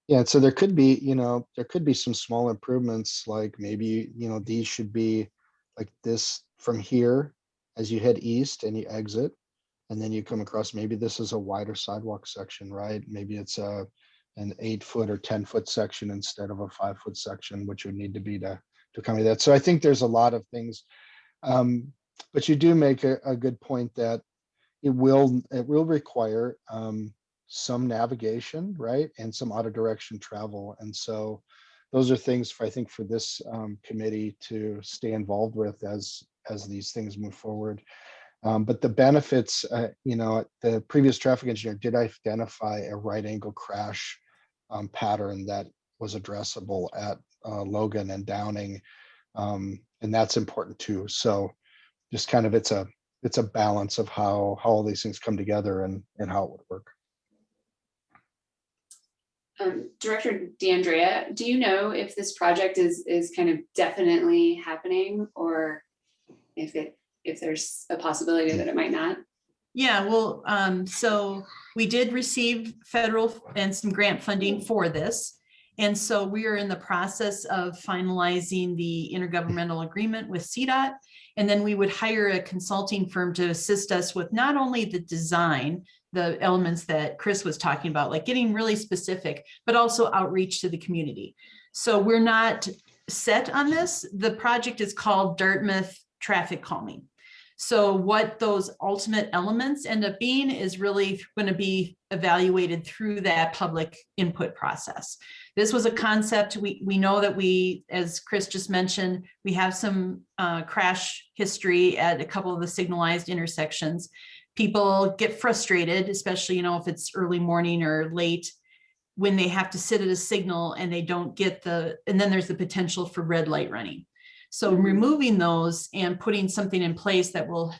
Yeah, so there could be, you know, there could be some small improvements, like maybe, you know, these should be like this from here as you head east and you exit, and then you come across, maybe this is a wider sidewalk section, right? Maybe it's an 8-foot or 10-foot section instead of a 5-foot section, which would need to be to accommodate that. So I think there's a lot of things. But you do make a good point that it will require some navigation, right? And some out of direction travel. And so those are things I think for this committee to stay involved with as these things move forward. But the benefits, you know, the previous traffic engineer did identify a right angle crash pattern that was addressable at Logan and Downing. And that's important too. So just kind of it's a balance of how all these things come together and how it would work. Director DeAndrea, do you know if this project is kind of definitely happening, or if there's a possibility that it might not? Yeah, well, so we did receive federal and some grant funding for this. And so we are in the process of finalizing the intergovernmental agreement with CDOT. And then we would hire a consulting firm to assist us with not only the design, the elements that Chris was talking about, like getting really specific, but also outreach to the community. So we're not set on this. The project is called Dartmouth Traffic Calming. So what those ultimate elements end up being is really going to be evaluated through that public input process. This was a concept. We know that as Chris just mentioned, we have some crash history at a couple of the signalized intersections. People get frustrated, especially, you know, if it's early morning or late, when they have to sit at a signal and they don't get and then there's the potential for red light running. So removing those and putting something in place that will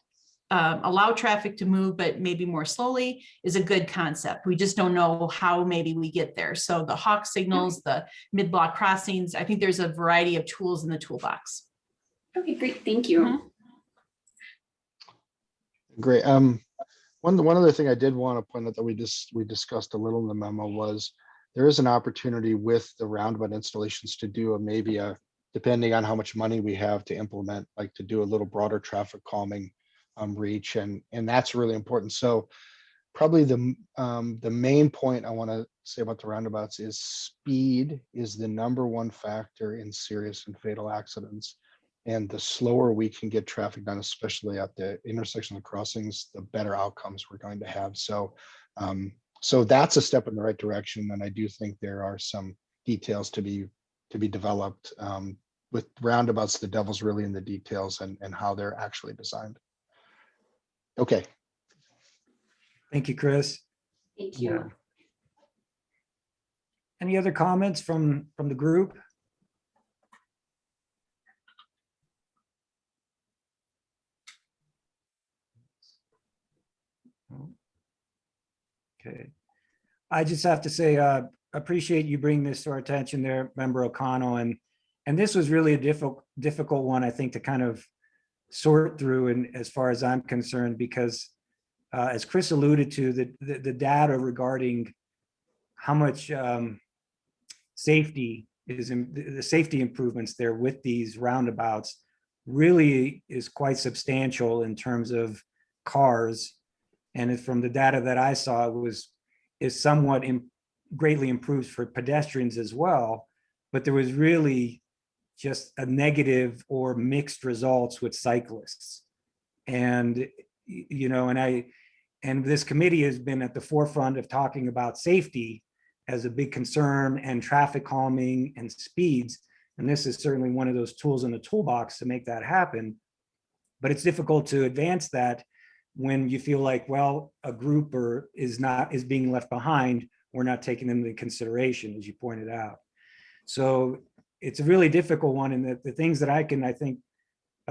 allow traffic to move, but maybe more slowly, is a good concept. We just don't know how maybe we get there. So the hawk signals, the mid-block crossings, I think there's a variety of tools in the toolbox. Okay, great. Thank you. Mhm. Great. One other thing I did want to point out that we discussed a little in the memo was there is an opportunity with the roundabout installations to do maybe depending on how much money we have to implement, like to do a little broader traffic calming reach, and that's really important. So probably the main point I want to say about the roundabouts is speed is the #1 factor in serious and fatal accidents. And the slower we can get traffic done, especially at the intersection of crossings, the better outcomes we're going to have. So so that's a step in the right direction. And I do think there are some details to be developed. With roundabouts, the devil's really in the details and how they're actually designed. Okay. Thank you, Chris. Thank you. Yeah. Any other comments from the group? Okay. I just have to say, appreciate you bringing this to our attention there, Member O'Connell. And this was really a difficult one, I think, to kind of sort through, and as far as I'm concerned, because as Chris alluded to, the data regarding how much safety the safety improvements there with these roundabouts really is quite substantial in terms of cars. And from the data that I saw, is somewhat greatly improved for pedestrians as well. But there was really just a negative or mixed results with cyclists. And, you know, and this committee has been at the forefront of talking about safety as a big concern, and traffic calming and speeds. And this is certainly one of those tools in the toolbox to make that happen. But it's difficult to advance that when you feel like, well, a group is being left behind, we're not taking them into consideration, as you pointed out. So it's a really difficult one. And the things that I think,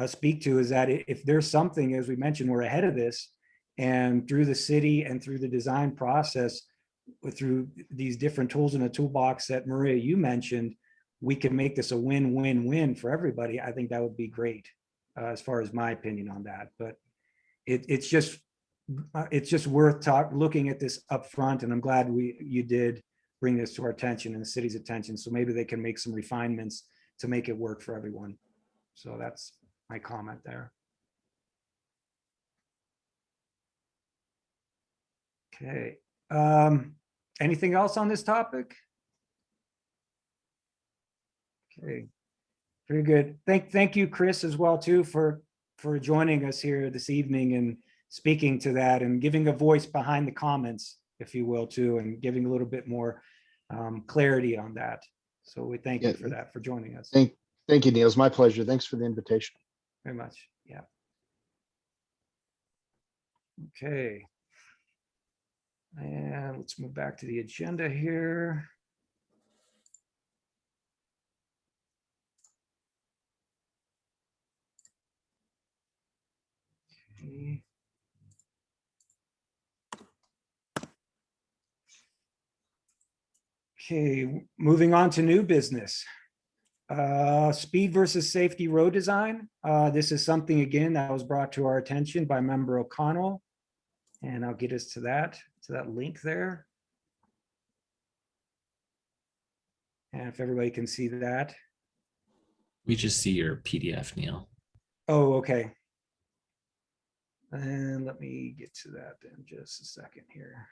speak to is that if there's something, as we mentioned, we're ahead of this, and through the city and through the design process, through these different tools in the toolbox that Maria, you mentioned, we can make this a win-win-win for everybody. I think that would be great, as far as my opinion on that. But it's just worth looking at this up front, and I'm glad you did bring this to our attention and the city's attention, so maybe they can make some refinements to make it work for everyone. So that's my comment there. Okay. Anything else on this topic? Okay, very good. Thank you, Chris, as well too, for joining us here this evening and speaking to that and giving a voice behind the comments, if you will, too, and giving a little bit more clarity on that. So we thank you for that, for joining us. Thank you, Neil. It's my pleasure. Thanks for the invitation. Very much. Yeah. Okay. And let's move back to the agenda here. Okay. Okay, moving on to new business. Speed versus safety road design. This is something, again, that was brought to our attention by Member O'Connell. And I'll get us to that link there. And if everybody can see that. We just see your PDF, Neil. Oh, okay. And let me get to that in just a second here.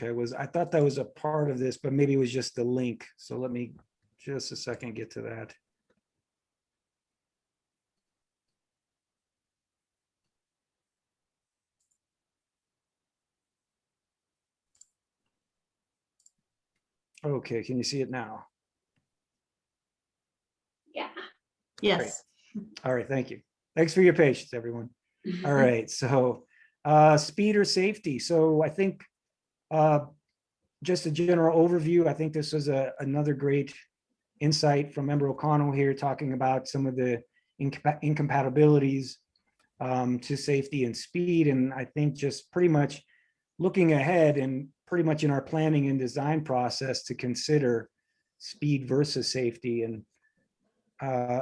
Okay, I thought that was a part of this, but maybe it was just the link. So let me just a second get to that. Okay, can you see it now? Yeah. Yes. All right, thank you. Thanks for your patience, everyone. All right, so speed or safety. So I think just a general overview, I think this was another great insight from Member O'Connell here, talking about some of the incompatibilities to safety and speed. And I think just pretty much looking ahead and pretty much in our planning and design process to consider speed versus safety. And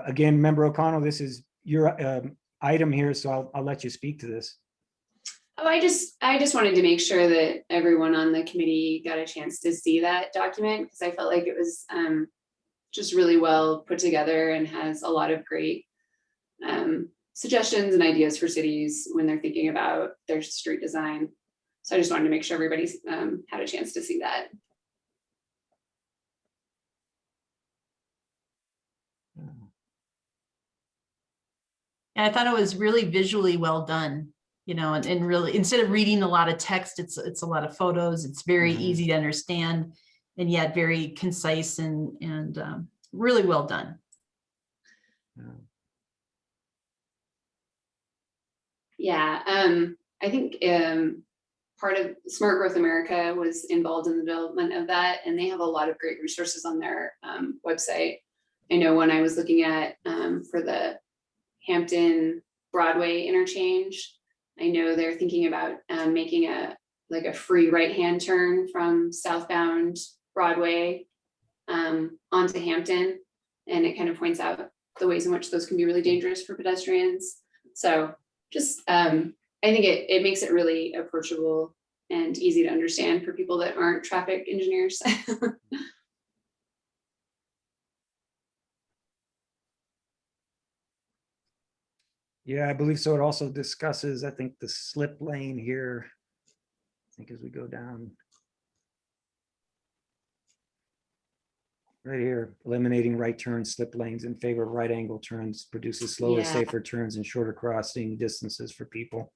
again, Member O'Connell, this is your item here, so I'll let you speak to this. Oh, I just wanted to make sure that everyone on the committee got a chance to see that document, because I felt like it was just really well put together and has a lot of great suggestions and ideas for cities when they're thinking about their street design. So I just wanted to make sure everybody's had a chance to see that. And I thought it was really visually well done, you know, and really, instead of reading a lot of text, it's a lot of photos. It's very easy to understand, and yet very concise and really well done. Yeah, I think part of Smart Growth America was involved in the development of that, and they have a lot of great resources on their website. I know when I was looking at for the Hampton Broadway interchange, I know they're thinking about making a free right-hand turn from southbound Broadway onto Hampton. And it kind of points out the ways in which those can be really dangerous for pedestrians. So just, I think it makes it really approachable and easy to understand for people that aren't traffic engineers. Yeah, I believe so. It also discusses, I think, the slip lane here. I think as we go down. Right here, eliminating right turn slip lanes in favor of right angle turns produces slower, Yeah. safer turns and shorter crossing distances for people.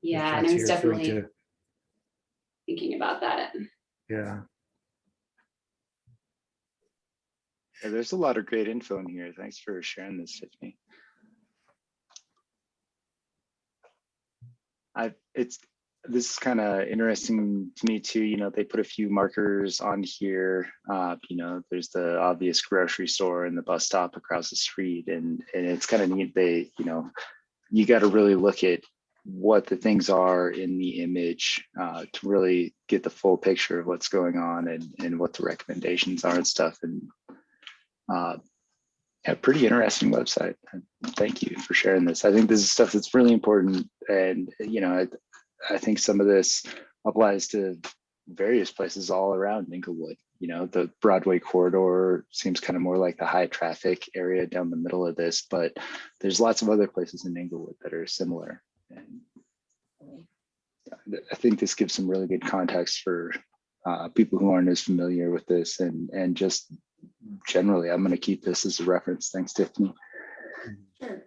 Yeah, and That's I was here referring definitely to- thinking about that. Yeah, Yeah, there's a lot of great info in here. Thanks for sharing this, Tiffany. This is kind of interesting to me too. You know, they put a few markers on here. You know, there's the obvious grocery store and the bus stop across the street, and it's kind of neat. They, you know, you got to really look at what the things are in the image to really get the full picture of what's going on and what the recommendations are and stuff. And yeah, pretty interesting website. Thank you for sharing this. I think this is stuff that's really important, and you know, I think some of this applies to various places all around Englewood. You know, the Broadway corridor seems kind of more like the high traffic area down the middle of this, but there's lots of other places in Englewood that are similar. And I think this gives some really good context for people who aren't as familiar with this, and just generally, I'm going to keep this as a reference. Thanks, Tiffany. Sure.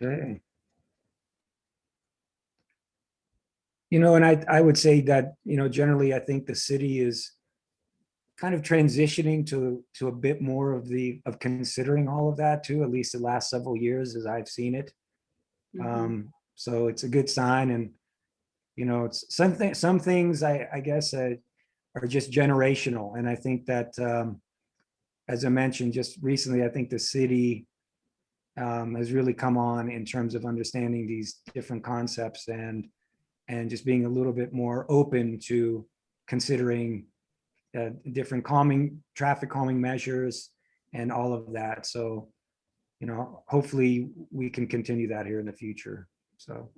okay. You know, and I would say that, you know, generally, I think the city is kind of transitioning to a bit more of considering all of that too, at least the last several years as I've seen it. So it's a good sign, and you know, it's some things I guess are just generational, and I think that as I mentioned just recently, I think the city has really come on in terms of understanding these different concepts and just being a little bit more open to considering different traffic calming measures and all of that. So, you know, hopefully we can continue that here in the future. So.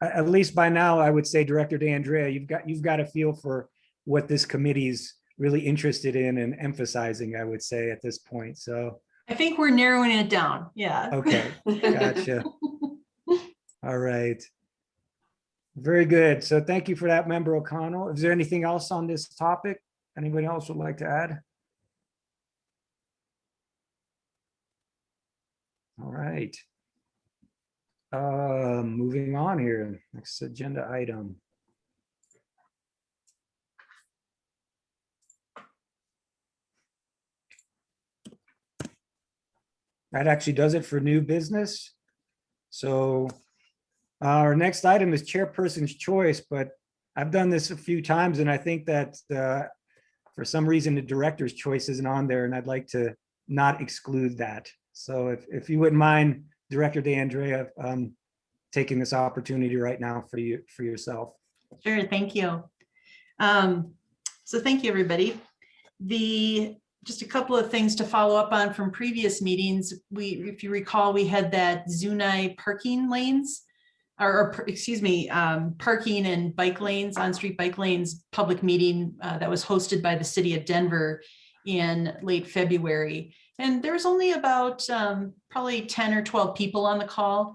At least by now, I would say, Director DeAndrea, you've got a feel for what this committee's really interested in and emphasizing, I would say, at this point. So I think we're narrowing it down. Yeah. okay, gotcha. All right. Very good. So thank you for that, Member O'Connell. Is there anything else on this topic? Anybody else would like to add? All right. Moving on here, next agenda item. That actually does it for new business. So our next item is chairperson's choice, but I've done this a few times and I think that for some reason the director's choice isn't on there, and I'd like to not exclude that. So if you wouldn't mind, Director DeAndrea, taking this opportunity right now for yourself. Sure, thank you. So thank you, everybody. Just a couple of things to follow up on from previous meetings. If you recall, we had that Zuni parking lanes, parking and bike lanes, on-street bike lanes public meeting that was hosted by the city of Denver in late February. And there was only about probably 10 or 12 people on the call.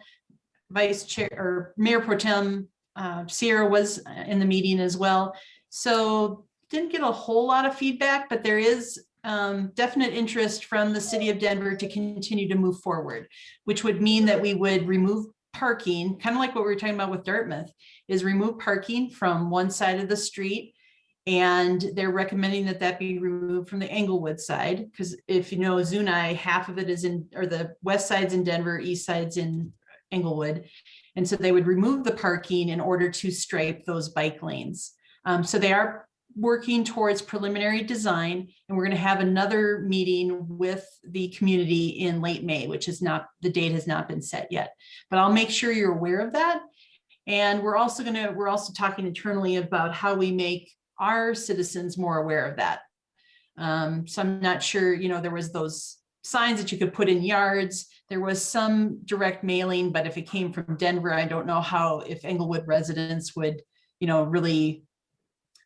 Vice Chair or Mayor Pro Tem Sierra was in the meeting as well. So didn't get a whole lot of feedback, but there is definite interest from the city of Denver to continue to move forward, which would mean that we would remove parking, kind of like what we were talking about with Dartmouth, is remove parking from one side of the street. And they're recommending that be removed from the Englewood side, because if you know Zuni, half of it is in, or the west side's in Denver, east side's in Englewood. And so they would remove the parking in order to stripe those bike lanes. So they are working towards preliminary design, and we're going to have another meeting with the community in late May, which is not, the date has not been set yet, but I'll make sure you're aware of that. And we're also talking internally about how we make our citizens more aware of that. So I'm not sure, there was those signs that you could put in yards. There was some direct mailing, but if it came from Denver, I don't know if Englewood residents would, really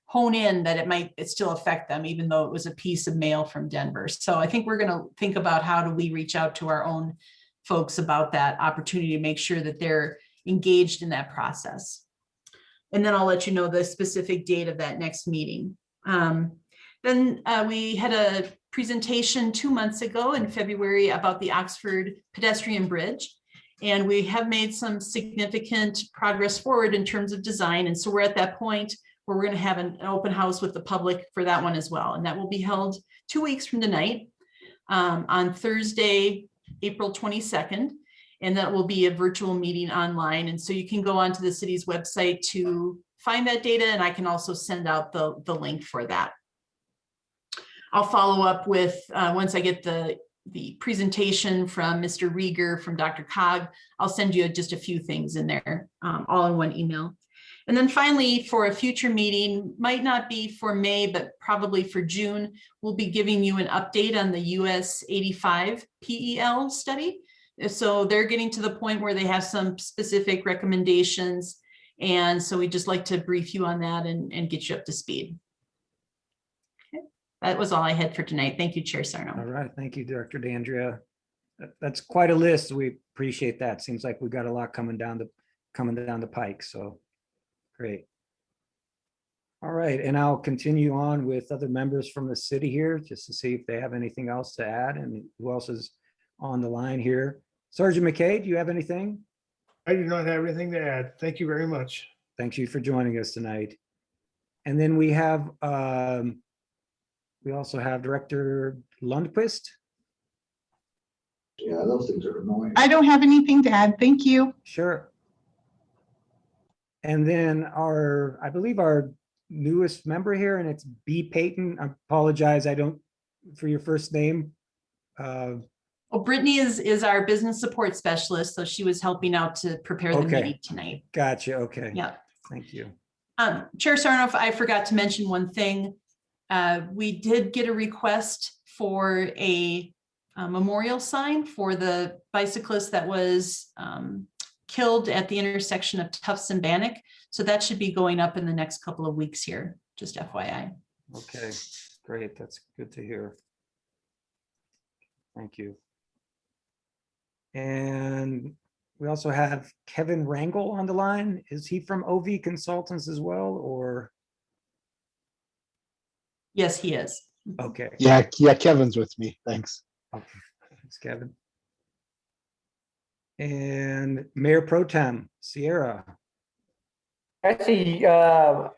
hone in that it still affect them, even though it was a piece of mail from Denver. So I think we're going to think about how do we reach out to our own folks about that opportunity to make sure that they're engaged in that process. And then I'll let you know the specific date of that next meeting. Then we had a presentation 2 months ago in February about the Oxford Pedestrian Bridge. And we have made some significant progress forward in terms of design. And so we're at that point where we're going to have an open house with the public for that one as well. And that will be held 2 weeks from tonight on Thursday, April 22nd. And that will be a virtual meeting online. And so you can go onto the city's website to find that data. And I can also send out the link for that. I'll follow up with, once I get the presentation from Mr. Rieger, from Dr. Cog, I'll send you just a few things in there, all in one email. And then finally, for a future meeting, might not be for May, but probably for June, we'll be giving you an update on the US 85 PEL study. So they're getting to the point where they have some specific recommendations. And so we'd just like to brief you on that and get you up to speed. Okay. That was all I had for tonight. Thank you, Chair Sarno. All right, thank you, Director DeAndrea. That's quite a list. We appreciate that. Seems like we've got a lot coming down the pike, so great. All right, and I'll continue on with other members from the city here just to see if they have anything else to add and who else is on the line here. Sergeant McKay, do you have anything? I do not have anything to add. Thank you very much. Thank you for joining us tonight. And then we have, we also have Director Lundquist. Yeah, those things are annoying. I don't have anything to add. Thank you. Sure. And then I believe our newest member here, and it's B. Payton. I apologize, for your first name. Well, Brittany is our business support specialist, so she was helping out to prepare the meeting tonight. Gotcha, okay. Yeah. Thank you. Chair Sarnoff, I forgot to mention one thing. We did get a request for a memorial sign for the bicyclist that was killed at the intersection of Tufts and Bannock. So that should be going up in the next couple of weeks here, just FYI. Okay, great. That's good to hear. Thank you. And we also have Kevin Rangel on the line. Is he from OV Consultants as well, or? Yes, he is. Okay. Yeah, Kevin's with me. Thanks. Okay, thanks, Kevin. And Mayor Pro Tem Sierra. Actually, I'll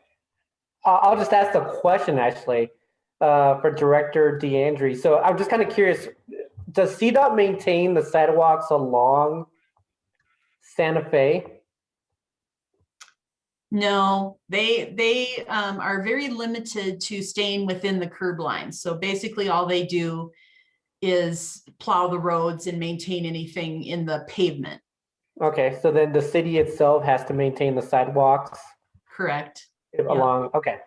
just ask a question actually for Director DeAndre. So I'm just kind of curious, does CDOT maintain the sidewalks along Santa Fe? No, they are very limited to staying within the curb lines. So basically all they do is plow the roads and maintain anything in the pavement. Okay, so then the city itself has to maintain the sidewalks? Correct. Along, okay.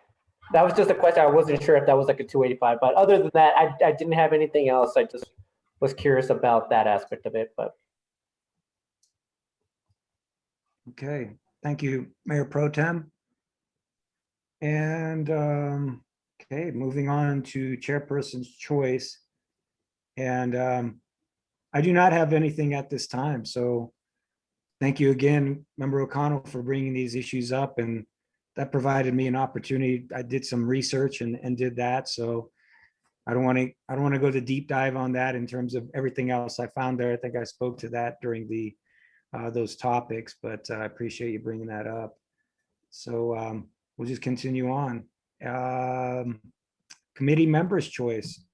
That was just a question. I wasn't sure if that was like a 285, but other than that, I didn't have anything else. I just was curious about that aspect of it, but. Okay, thank you, Mayor Pro Tem. And okay, moving on to Chairperson's choice. And I do not have anything at this time. So thank you again, Member O'Connell, for bringing these issues up. And that provided me an opportunity. I did some research and did that. So I don't want to go the deep dive on that in terms of everything else I found there. I think I spoke to that during the those topics, but I appreciate you bringing that up. So we'll just continue on. Committee members' choice.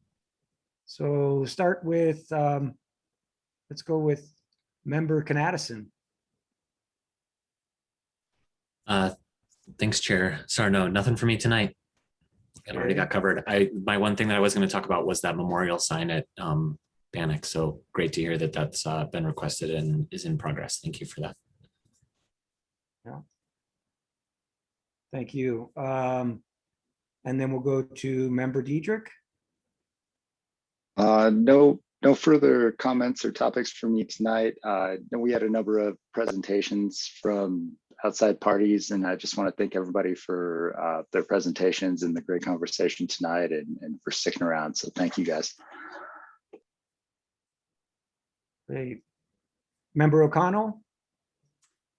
So start with, let's go with Member Knattison. Thanks, Chair. Sorry, no, nothing for me tonight. It already got covered. My one thing that I was going to talk about was that memorial sign at Bannock. So great to hear that that's been requested and is in progress. Thank you for that. Yeah. Thank you. And then we'll go to Member Diedrich. No further comments or topics from me tonight. We had a number of presentations from outside parties, and I just want to thank everybody for their presentations and the great conversation tonight and for sticking around. So thank you guys. Great. Member O'Connell?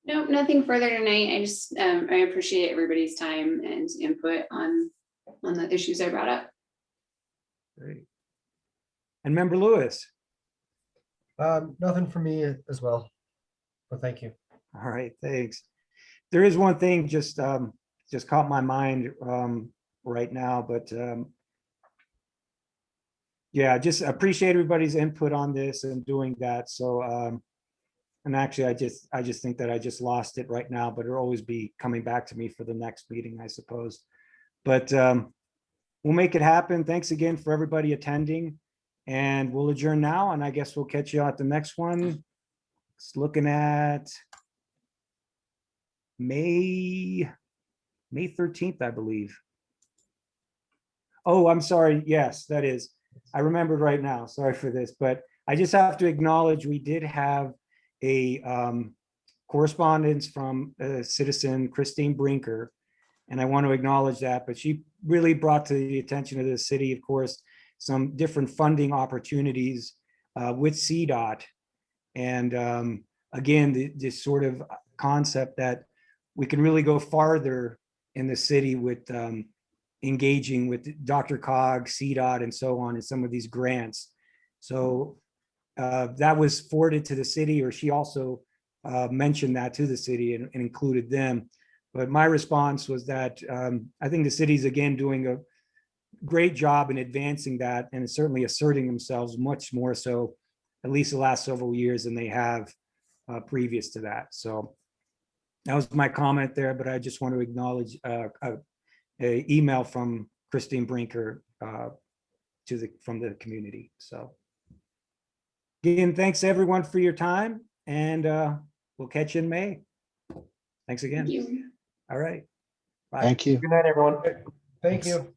No, nothing further tonight. I just, I appreciate everybody's time and input on the issues I brought up. Great. And Member Lewis? Nothing for me as well. Well, thank you. All right, thanks. There is one thing just caught my mind right now, but yeah, just appreciate everybody's input on this and doing that. So and actually I just think that I just lost it right now, but it'll always be coming back to me for the next meeting, I suppose. But we'll make it happen. Thanks again for everybody attending, and we'll adjourn now, and I guess we'll catch you at the next one. It's looking at May 13th, I believe. Oh, I'm sorry. Yes, that is. I remembered right now. Sorry for this, but I just have to acknowledge we did have a correspondence from citizen Christine Brinker, and I want to acknowledge that. But she really brought to the attention of the city, of course, some different funding opportunities with CDOT, and again, this sort of concept that we can really go farther in the city with engaging with DRCOG, CDOT, and so on in some of these grants. So that was forwarded to the city, or she also mentioned that to the city and included them. But my response was that I think the city's again doing a great job in advancing that and certainly asserting themselves much more so, at least the last several years, than they have previous to that. So that was my comment there, but I just want to acknowledge a email from Christine Brinker from the community. So again, thanks everyone for your time, and we'll catch you in May. Thanks again. Thank you. All right. Bye. Thank you. Good night, everyone. Thank Thanks. you.